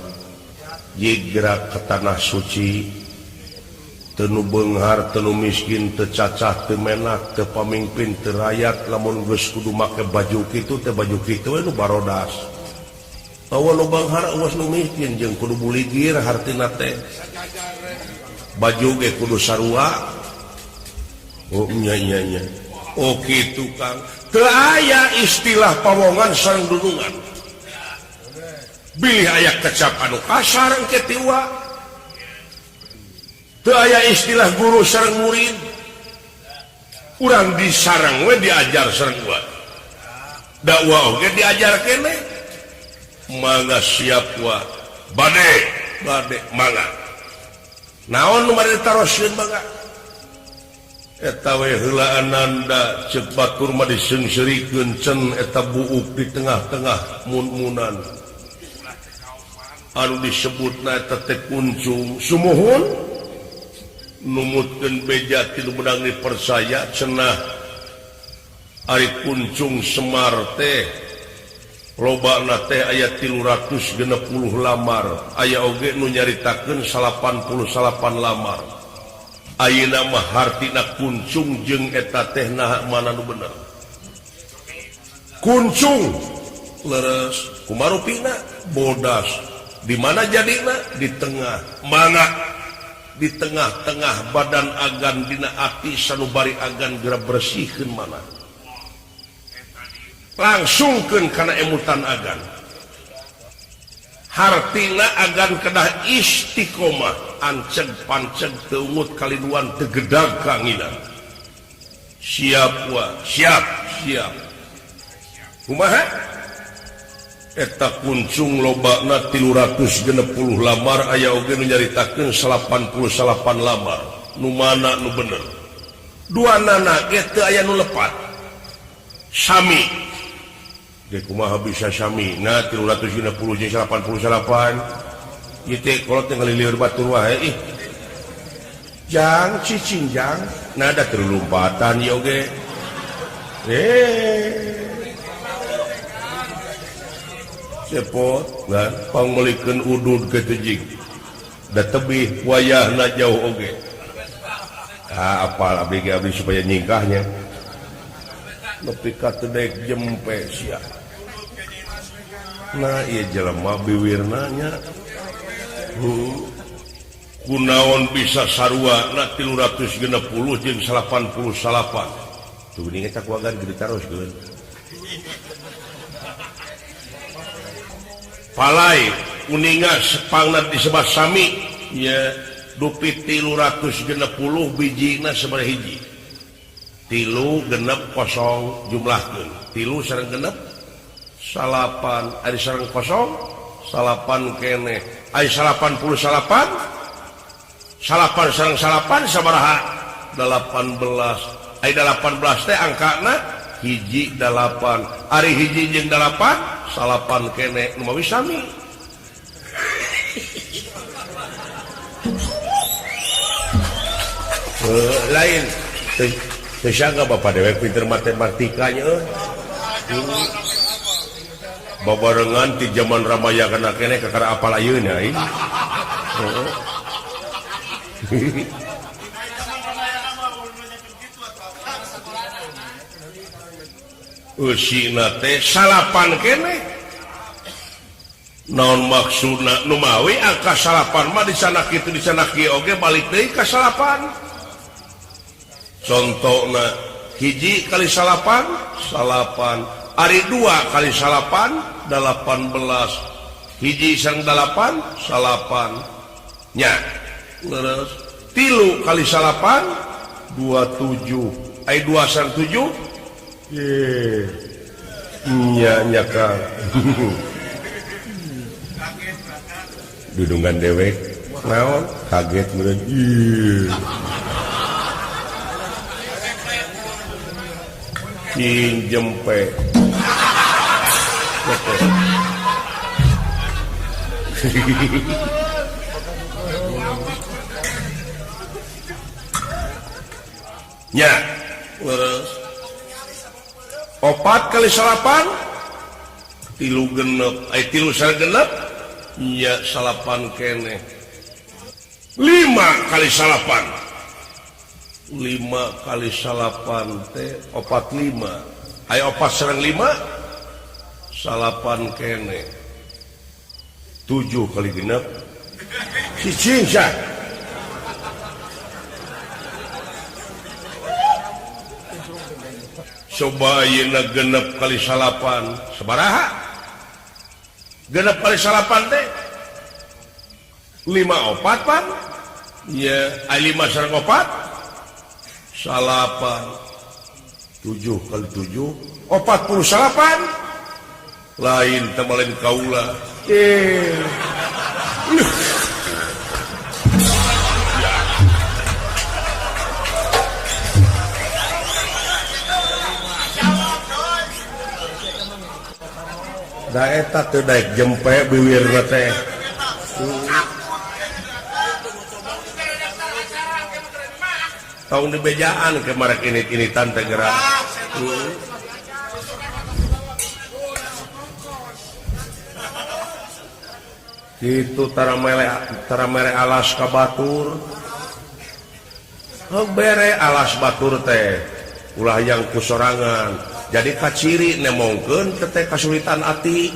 jigra ke tanah suci teu beunghar teu miskin teu cacah teu menak teu pamimpin teu rakyat lamun geus kudu make baju kitu teh baju kitu nu barodas awan nu beunghar awas nu miskin jeung kudu buligir hartina teh baju ge kudu sarua oh nya oh kitu Kang teu aya istilah pawongan sareng dunungan bilih aya kecap anu kasar engke tiwa teu aya istilah guru sareng murid urang disareng we diajar sareng gua dakwah oge diajar keneh mangga siap wa bade mangga naon nu mari taroskeun mangga eta we heula ananda ceuk batur mah diseungseurikeun cen eta buuk di tengah-tengah mun-munan anu disebutna eta teh kuncung sumuhun numutkeun beja ti beudang dipercaya cenah ari kuncung Semar teh lobana teh aya 360 lamar aya oge nu nyaritakeun 88 lamar ayeuna mah hartina kuncung jeung eta teh naha mana nu bener kuncung leres kumarupina bodas di mana jadina di tengah mana di tengah-tengah badan agan dina ati sanubari agan geura bersihkeun mana langsungkeun kana emutan agan hartina agan kedah istiqomah anceg panceg teu ungut kaliduan teu gedag kanginan siap kumaha eta kuncung lobana 360 lamar aya oge nu nyaritakeun 88 lamar nu mana nu bener duanana ge teu aya nu lepat sami ge kumaha bisa sami na 360 jeung 88 ieu teh kolot teh ngalilieur batur wae jang cicing jang nada terlompatan ieu oge cepot kan panglikeun udud ke tejing da tebih wayahna jauh oge apal abdi supaya nyingkahnya nepi ka tedek jempe sia nah ieu jelema biwirna nya kunaon bisa sarua na 360 jeung 88 tuh ini cak wagan gede taroskeun palai kuninga sepangna disebut sami ya dupi 360 bijina sabaraha hiji 3 kosong jumlahkeun 3 sareng genep salapan ari sareng kosong salapan keneh ai 88 salapan sareng salapan sabaraha 18 ai 18 teh angkana hiji 8 ari hiji jeung 8 salapan kene nu mawi sami lain teu sangga bapak dewe pinter matematikanya babarengan ti zaman ramayana kene kakara apal ayeuna usina teh salapan kene naon maksudna numawi angka salapan mah di sana kitu di sana kieu oge balik deui ka salapan. Contohna hiji kali salapan ari 2 kali salapan 18 hiji sareng 8 salapan nya leres 3 kali salapan 27 ai 2 sareng 7 nya Kang dudungan dewek naon kaget meureun King jempe nya leres 4 kali salapan 3 genep 3 sareng genep nya salapan keneh 5 kali salapan 5 kali salapan teh 45 aya 4 sareng 5 salapan keneh 7 kali genep hiji sia coba ayeuna genep kali salapan sabaraha genep kali salapan teh 5 4 pan ya 5 sareng 4 salapan 7 kali 7 48 lain temalen kaula da eta teu daek jempe biwirna teh tahun di bejaan kemarin ini tante gerak gitu tara mere alas ka batur bere alas batur teh ulah yang kusorangan jadi kaciri nemongkeun teh kasulitan ati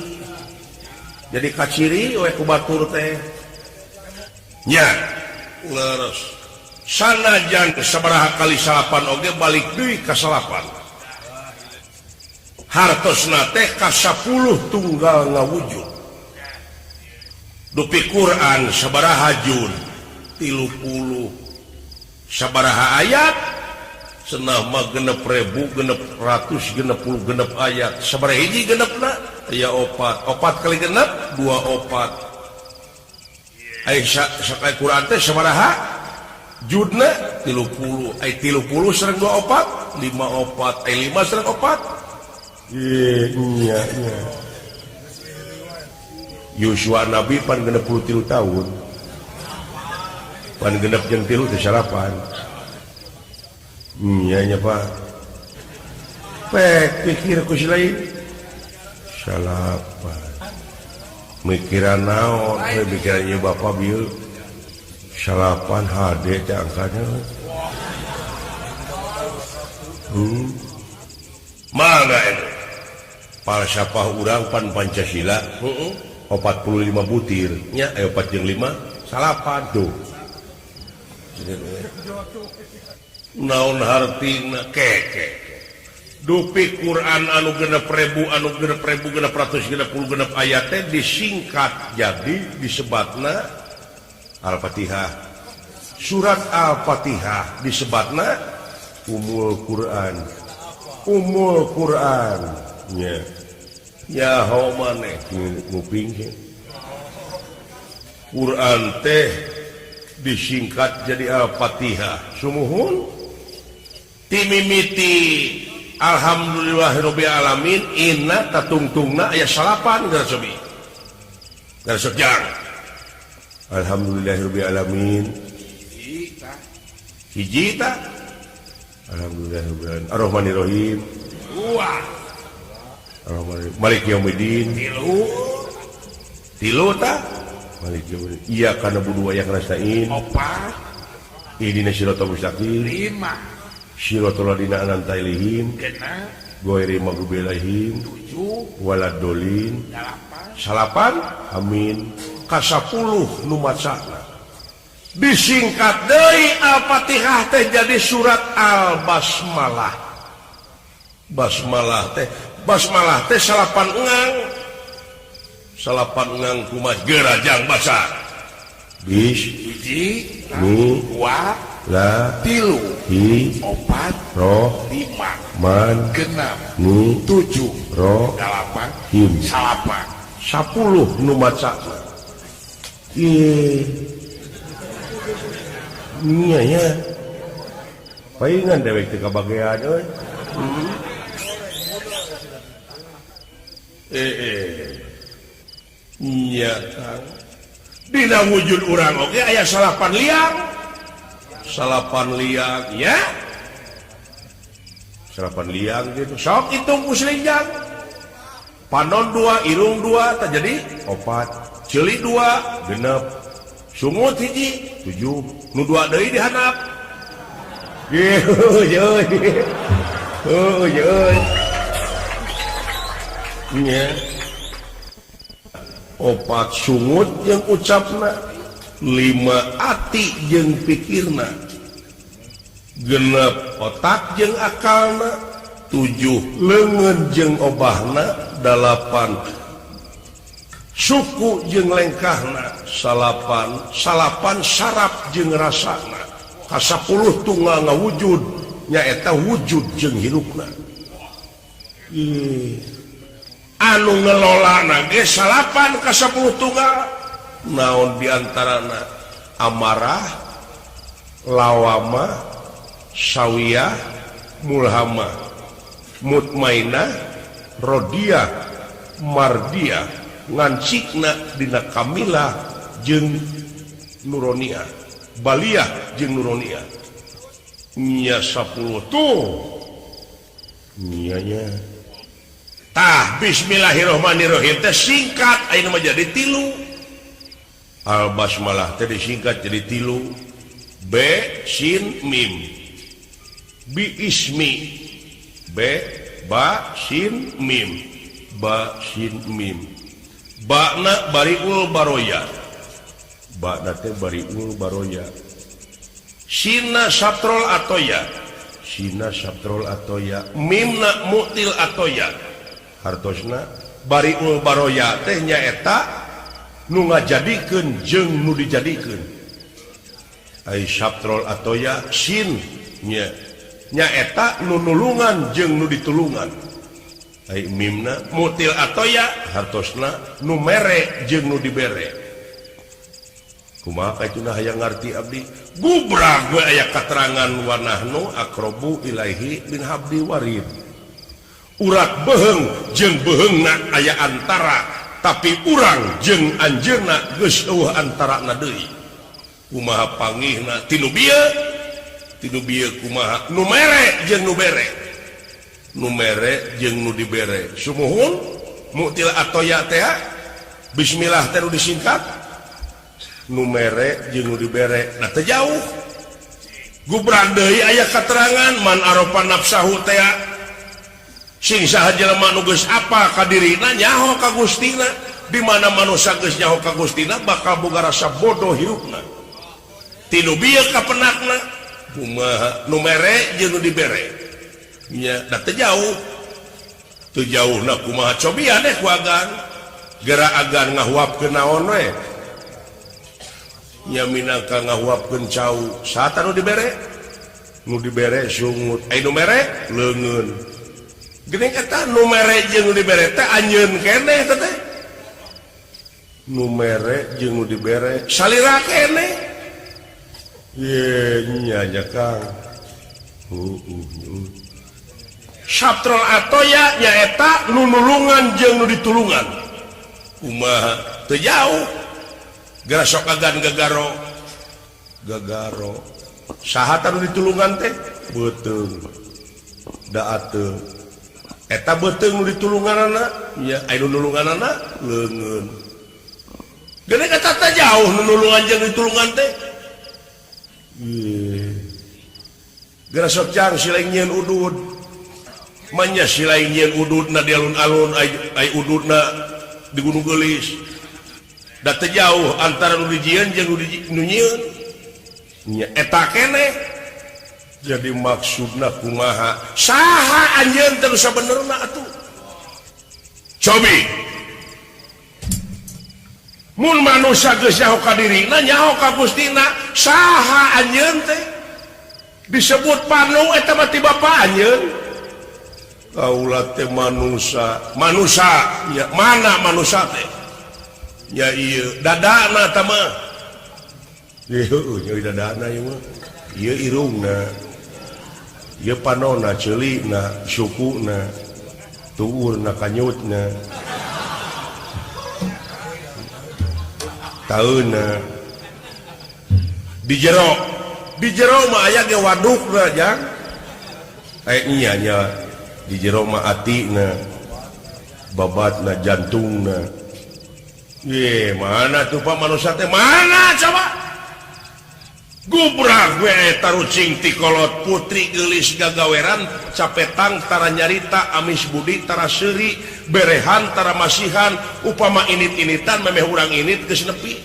jadi kaciri we ku batur teh nya leres sanajan sabaraha kali salapan oge balik deui ka salapan hartosna teh ka 10 tunggal ngawujud dupi Quran sabaraha juz 30 sabaraha ayat cenah mah 6.000 600 60 ayat sabaraha hiji genepna aya 4 kali genep 2 4 aya sakai Quran teh sabaraha judna 30 ay 30 sareng 24 54 ay 5 sareng 4 iya Yusua Nabi pan genep 33 tahun pan genep jeung 3 teh salapan iya nya Pak pek pikir ku si lain salapan mikiran naon mikiran ieu bapak bieu salapan HD teh angkanya mangga eta falsafah urang pan Pancasila 45 butir nya 4 jeung 5 salapan tuh naon hartina keke dupi Quran anu 6.000 anu 6.000 660 ayat teh disingkat jadi disebatna Al-Fatihah surat Al-Fatihah disebatna Ummul Quran ya hau maneh nguping Quran teh disingkat jadi Al-Fatihah sumuhun timimiti alhamdulillahirabbil alamin inna tatungtungna aya salapan garasobi garasojang alhamdulillahirabbil alamin hiji ta alhamdulillahirabbil alamin arrahmanir rahim maliki yaumiddin tilu ta maliki yaumiddin iyyaka na'budu wa iyyaka nasta'in ihdinas siratal mustaqim 5 siratal ladzina an'amta 'alaihim goiri maghdubilahim 7 waladolin 8 salapan amin ka-10 nu macana disingkat deui Al-Fatihah teh jadi surat Al-Basmalah. Basmalah teh salapan engang kumaha gerajang basa hiji mi 2 la 3 hi 4 roh 5 man 6 ni 7 roh 8 him 9 10 nu macana iya ya paingan dewek teh kabagean euy iya Kang dina wujud urang oge aya salapan liang ya salapan liang gitu sok hitung kuslinjang panon 2 irung 2 tak jadi 4 ceuli 2 genep sungut hiji 7 nu 2 deui dihandap nya 4 sungut yang ucapna 5 ati jeung pikirna genep otak jeung akalna 7 leungeun jeung obahna 8 suku jeung lengkahna salapan saraf jeung rasana ka-10 tunggal ngawujud nyaeta wujud jeung hirupna anu ngelolana ge salapan ka-10 tunggal naon diantarana amarah lawama sawiyah mulhamah mutmainah rodiyah mardiyah ngancikna dina kamilah jeung nuroniyah baliyah jeung nuroniyah nya 10 tuh nyanya tah bismillahirrahmanirrahim teh singkat ayeuna mah jadi 3 al-basmalah teh disingkat jadi 3 b sin mim bi ismi b ba sin mim ba sin mim bakna bariul baroya bakna teh bariul baroya sina satrol atoya sina satrol atoya mimna mutil atoya hartosna bariul baroya teh nyaeta nu ngajadikeun jeung nu dijadikeun ai satrol atoya sin nyaeta nu nulungan jeung nu ditulungan ai mimna mutil atoya hartosna nu mere jeung nu dibere kumaha kaituna hayang ngarti abdi gubrag we aya katerangan wanahnu aqrabu ilaihi min habdi warid urat beheung jeung beheungna aya antara tapi urang jeung anjeunna geus eueuh antarana deui kumaha pangihna tinu bieu kumaha nu mere jeung nu bere nu mere jeung nu dibere sumuhun mutil atoya teh bismillah teh nu disingkat nu mere jeung nu dibere da teu jauh gubran deui aya katerangan man aropa nafsahu teh sing saha jelema nu geus apa ka dirina nyaho ka Gustina di mana manusia geus nyaho ka Gustina bakal boga rasa bodoh hirupna tinu bieu ka penakna kumaha nu mere jeung nu dibere nya da teu jauhna kumaha cobian deh ku agan geura agan ngahuapkeun naon we nya minangka ngahuapkeun cau saha nu dibere sungut ai nu mere leungeun geuning eta nu mere jeung nu dibere teh anjeun keneh teh nu mere jeung nu dibere salira keneh ye nya Kang satrol atoya nyaeta nu nulungan jeung nu ditulungan kumaha teu jauh geura sok agan gagaro saha nu ditulungan teh beuteung da ateung eta beuteung nu ditulunganana nya aya nu nulunganana leungeun geuning eta teh jauh nu nulungan jeung ditulungan teh geura sok jang sileng nyieun udud manya silain yen ududna di alun-alun ai ududna di Gunung Gelis da teu jauh antara nu dijieun jeung nu nyieun nya eta keneh jadi maksudna kumaha saha anjeun teu sabenerna atuh cobi mun manusia geus nyaho ka dirina nyaho ka Gustina saha anjeun teh disebut panu eta mah ti bapa anjeun kaula teh manusia ya mana manusia teh ya ieu dadana tah mah heuh nya dadana ieu mah ieu irungna ieu panonna ceulina sukuna tuurna kanyutna taeuna di jero mah aya ge wadukna jang nya nya di jero mah atina babatna jantungna ye mana tuh Pak manusia teh mana coba gubrak we eta rucing ti kolot putri geulis gagaweran capetang tara nyarita amis budi tara seuri berehan tara masihan upama init-initan memeh urang init geus nepi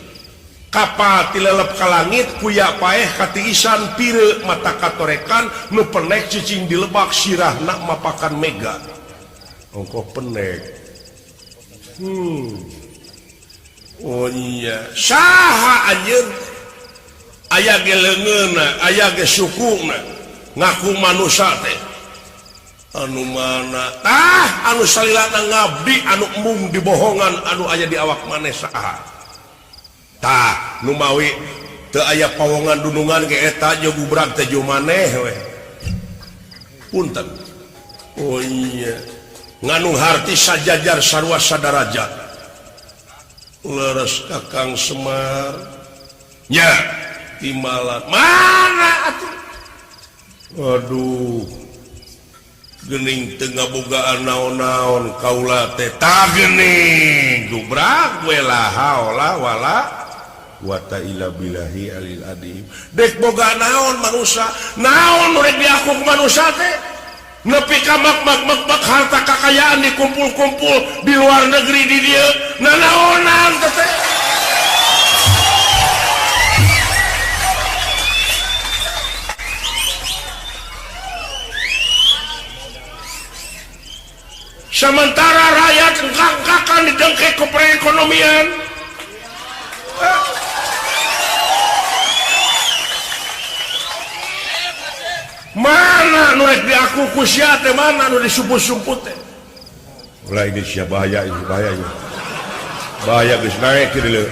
kapal tilelep ka langit kuya paeh katiisan pire mata katorekan nu penek cicing dilebak sirahna mapakan mega ongko penek oh iya saha anjeun aya ge leungeunna aya ge sukuna ngaku manusia teh anu mana anu salilana ngabdi anu mung dibohongan anu aya di awak maneh saha tah nu mawi teu aya pawongan dunungan ge eta jeung gubrak teh ju maneh we punten oh iya nganu harti sajajar sarua sadarajat leres Kakang Semar nya timbalan mana atuh aduh geuning teu ngabogaan naon-naon kaula teh tah geuning gubrak we la haula wala quwata illa billahi alil adim dek boga naon manusia naon rek diaku ku manusia teh nepi ka mak harta kakayaan dikumpul-kumpul di luar negeri di dieu nanaonan teh sementara rakyat engkang-engkakan didengke ke perekonomian mana nu rek diaku ku sia teh mana nu disumput-sumput teh ulah ini sia bahaya ini bahaya geus naik kieu leuh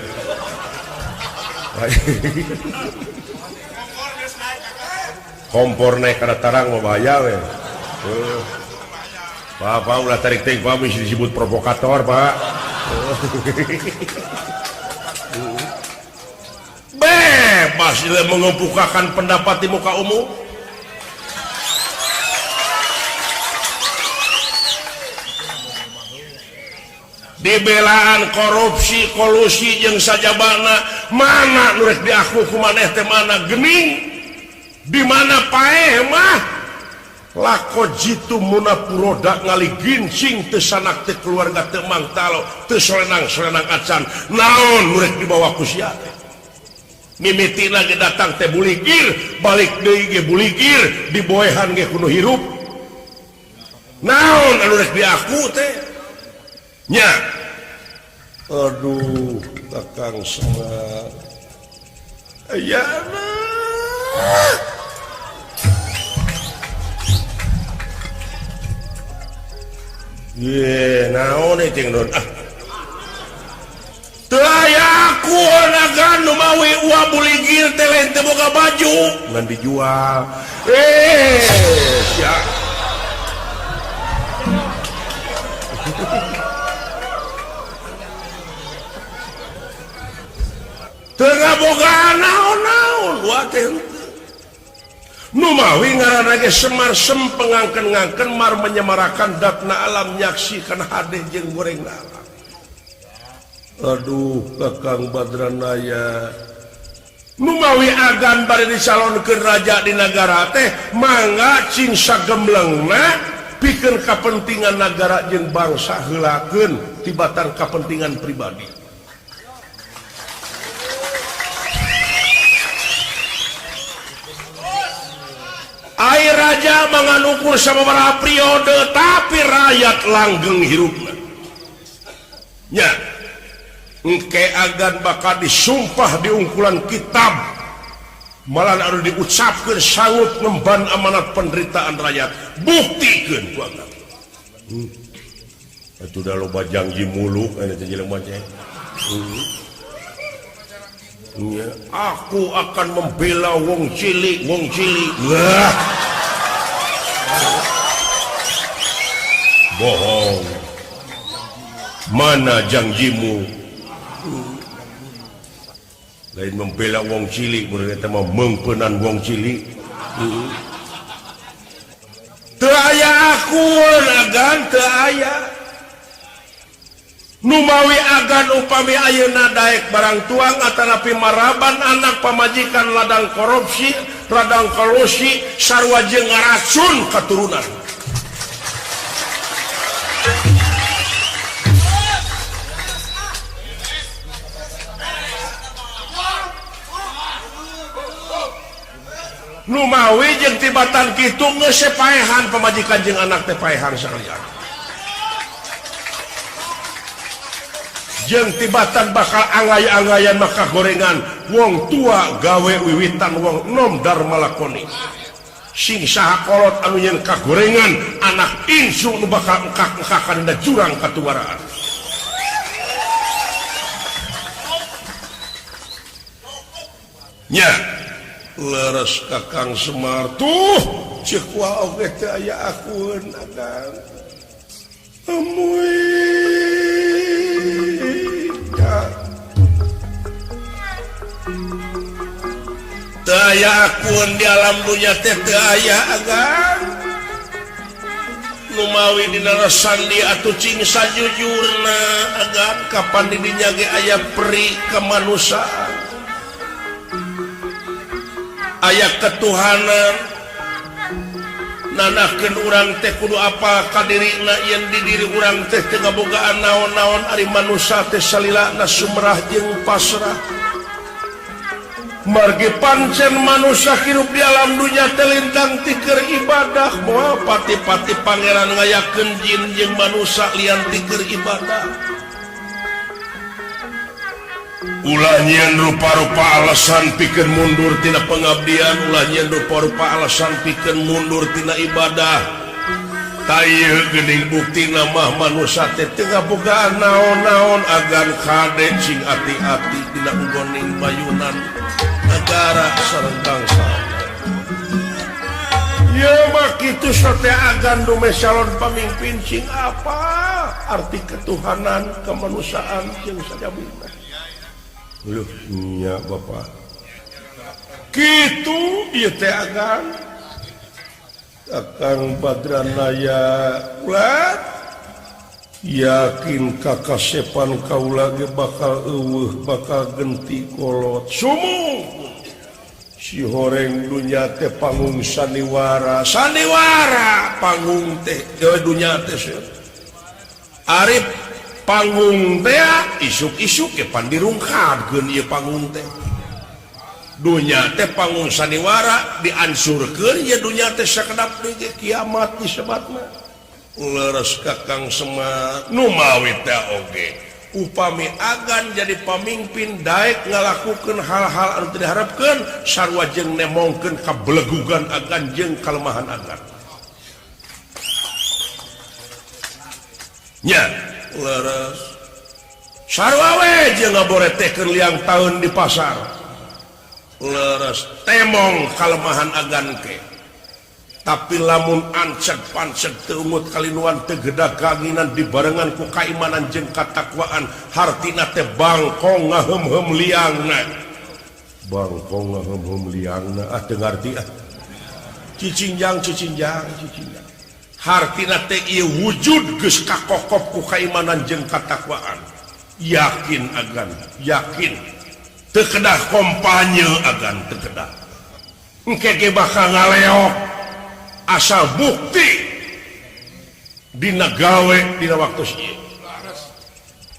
kompor naik kana tarang mah bahaya we Pak ulah tarik ting Pak mesti disebut provokator Pak bebas dia mengemukakan pendapat di muka umum dibelaan korupsi kolusi jeung sajabana mana nu rek diaku ku maneh teh mana geuning di mana paeh mah lako jitu munapuroda ngali gincing teu sanak teh keluarga teu mangtalo teu solenang-solenang acan naon nu rek dibawa ku sia teh mimitina ge datang teh buligir balik deui ge buligir diboehan ge kudu hirup naon anu rek diaku teh nya aduh Kakang Semar ayana ye naon cing non teu aya aku nagan nu mawi uang buligir teh lain teu boga baju ngan dijual sia tengah boga naon-naon wate nu mawi ngaranna ge Semar sempengangken-ngangken mar menyemarakan datna alam nyaksikan hade jeung gorengna alam aduh Kakang Badranaya nu mawi agan bari dicalonkeun raja di nagara teh mangga cing sagemblengna pikir kepentingan negara jeung bangsa heulakeun tibatan kepentingan pribadi. Air raja menganukur sababaraha periode tapi rakyat langgeng hirupna. Nya engke agan bakal disumpah di ungkulan kitab malah harus diucapkan sanggup ngemban amanat penderitaan rakyat buktikeun ku agan. Itu dah loba janji muluk aya teh jelema teh. Ya, aku akan membela wong cilik. Wah. Bohong. Mana janjimu? Lain membela wong cilik, mereka mah mengpenan wong cilik. Teu aya akun agan teu aya. Numawi agan upami ayeuna daek barang tuang atanapi maraban anak pamajikan ladang korupsi, ladang kolusi, sarua jeung ngaracun katurunan. Numawi jeung tibatan kitu geus sepaehan pamajikan jeung anak teh paehan sakalian. Jeung tibatan bakal angay-angayan maka gorengan wong tua gawe wiwitan wong nom dharma lakoni. Sing saha kolot anu nyeun kagorengan anak insu nu bakal engkak-engkakan dina jurang katuwaraan. Nya leres Kakang Semar tuh ceuk wa oge teu aya akun agan. Amuy teu aya akun di alam dunya teh teu aya agan. Numawi dina resandi atuh cing sajujurna agan kapan di dinya ge aya peri kemanusiaan. Aya ketuhanan nanahkeun urang teh kudu apa ka dirina yen di diri urang teh teu ngabogaan naon-naon ari manusia teh salilana sumrah jeung pasrah. Margi pancen manusia hirup di alam dunya teh lintang ti keur ibadah moal pati-pati pangeran ngayakeun jin jeung manusia lian ti keur ibadah. Ulah nyieun rupa-rupa alasan pikeun mundur tina pengabdian, ulah nyieun rupa-rupa alasan pikeun mundur tina ibadah. Tayeu geuning buktina mah manusia teh teu ngabogaan naon-naon agan kade cing ati-ati dina ugoning bayunan negara sareng bangsa. Ya mah kitu sote agan dume calon pamimpin cing apa arti ketuhanan kemanusiaan jeung sajabina. Luh nya Bapak kitu ieu teh agan Kakang Badranaya ulah yakin kakasepan kaula ge bakal eueuh bakal genti kolot sumung si horeng dunya teh panggung sandiwara panggung teh dunya teh arif panggung teh isuk-isuk ke pandirungkadkeun ieu panggung teh. Dunya teh panggung sandiwara diansurkeun ieu dunya teh sakedap deui kiamat disebutna. Leres Kakang Semar numawi teh oge upami agan jadi pamimpin daek ngalakukeun hal-hal anu teu diharapkeun sarua jeung nemongkeun kabelegugan agan jeung kalemahan agan. Nya leres sarua we jeung ngaboretekeun liang taun di pasar. Leres temong kalemahan agan ke. Tapi lamun anceg panceg teu umut kalinuan teu gedag kaanginan dibarengan ku kaimanan jeung katakwaan hartina teh bangkong ngaheum-heum liangna. Bangkong ngaheum-heum liangna teu ngarti cicinjang. Hartina teh ieu wujud geus kakokop ku kaimanan jeung katakwaan. Yakin agan, yakin. Teu kedah kompanye agan teu kedah. Engke ge bakal ngaleok asal bukti dina gawe dina waktu ieu.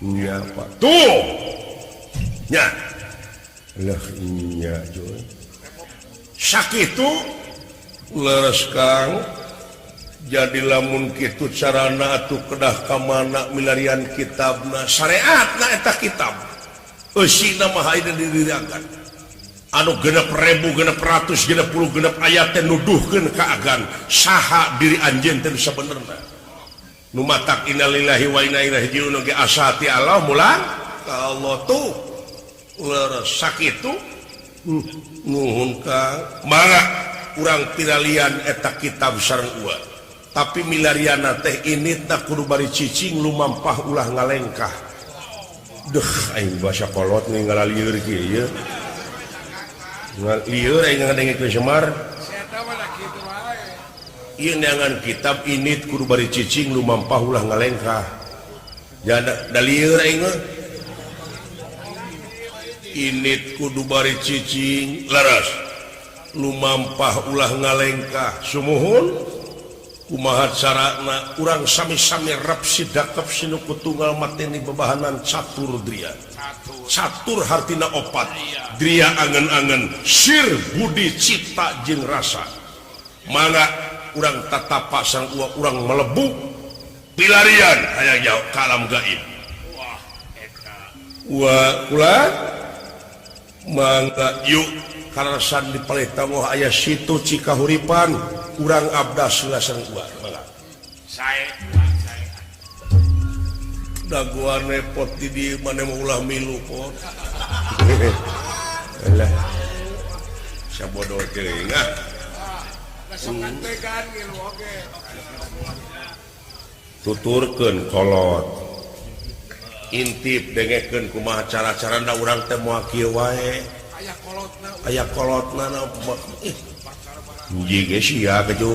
Nya apa? Tuh. Nya. Lah nya joy. Sakitu leres Kang. Jadi lamun kitu carana atuh kedah ka mana milarian kitabna syariatna eta kitab. Eusina mah ayeuna dirirakan. Anu 6.000 600 610 ayat teh nuduhkeun ka agan saha diri anjeun teh sabenerna. Nu matak innalillahi wa inna ilaihi raji'un ge asati Allah mulang ka Allah tuh. Leres sakitu nuhun Kang. Mangga urang piralian eta kitab sareng ulah. Tapi milariana teh ini tak kudu bari cicing lumampah ulah ngalengkah. Duh, aing basa kolot nih ngalalieur kieu ye. Ngalieur aing ngadengkeun Semar. Eta mah kitu wae. Ieu neangan kitab ini kudu bari cicing lumampah ulah ngalengkah. Jana dalieur aing mah. Ini kudu bari cicing laras. Lumampah ulah ngalengkah. Sumuhun kumaha carana urang sami-sami rap sidakep sinuku tunggal mateni bebahanan catur dria. Catur hartina opat. Dria angen-angen sir budi cita jeung rasa. Mangga urang tatapa sang uang urang melebu pilarian hayang jauh kalam gaib. Wah eta. Wah kula mangga yuk karasan dipaleta moh aya situ cikahuripan urang abdas sareng gua mangga sae daguan repot di dieu mane mau ulah milu pot lah sabodo teuing ah Kasokan tegan ngilu oge. tuturkeun kolot intip dengekeun kumaha cara-carana urang teh moal kieu wae aya kolotna na jige sia keju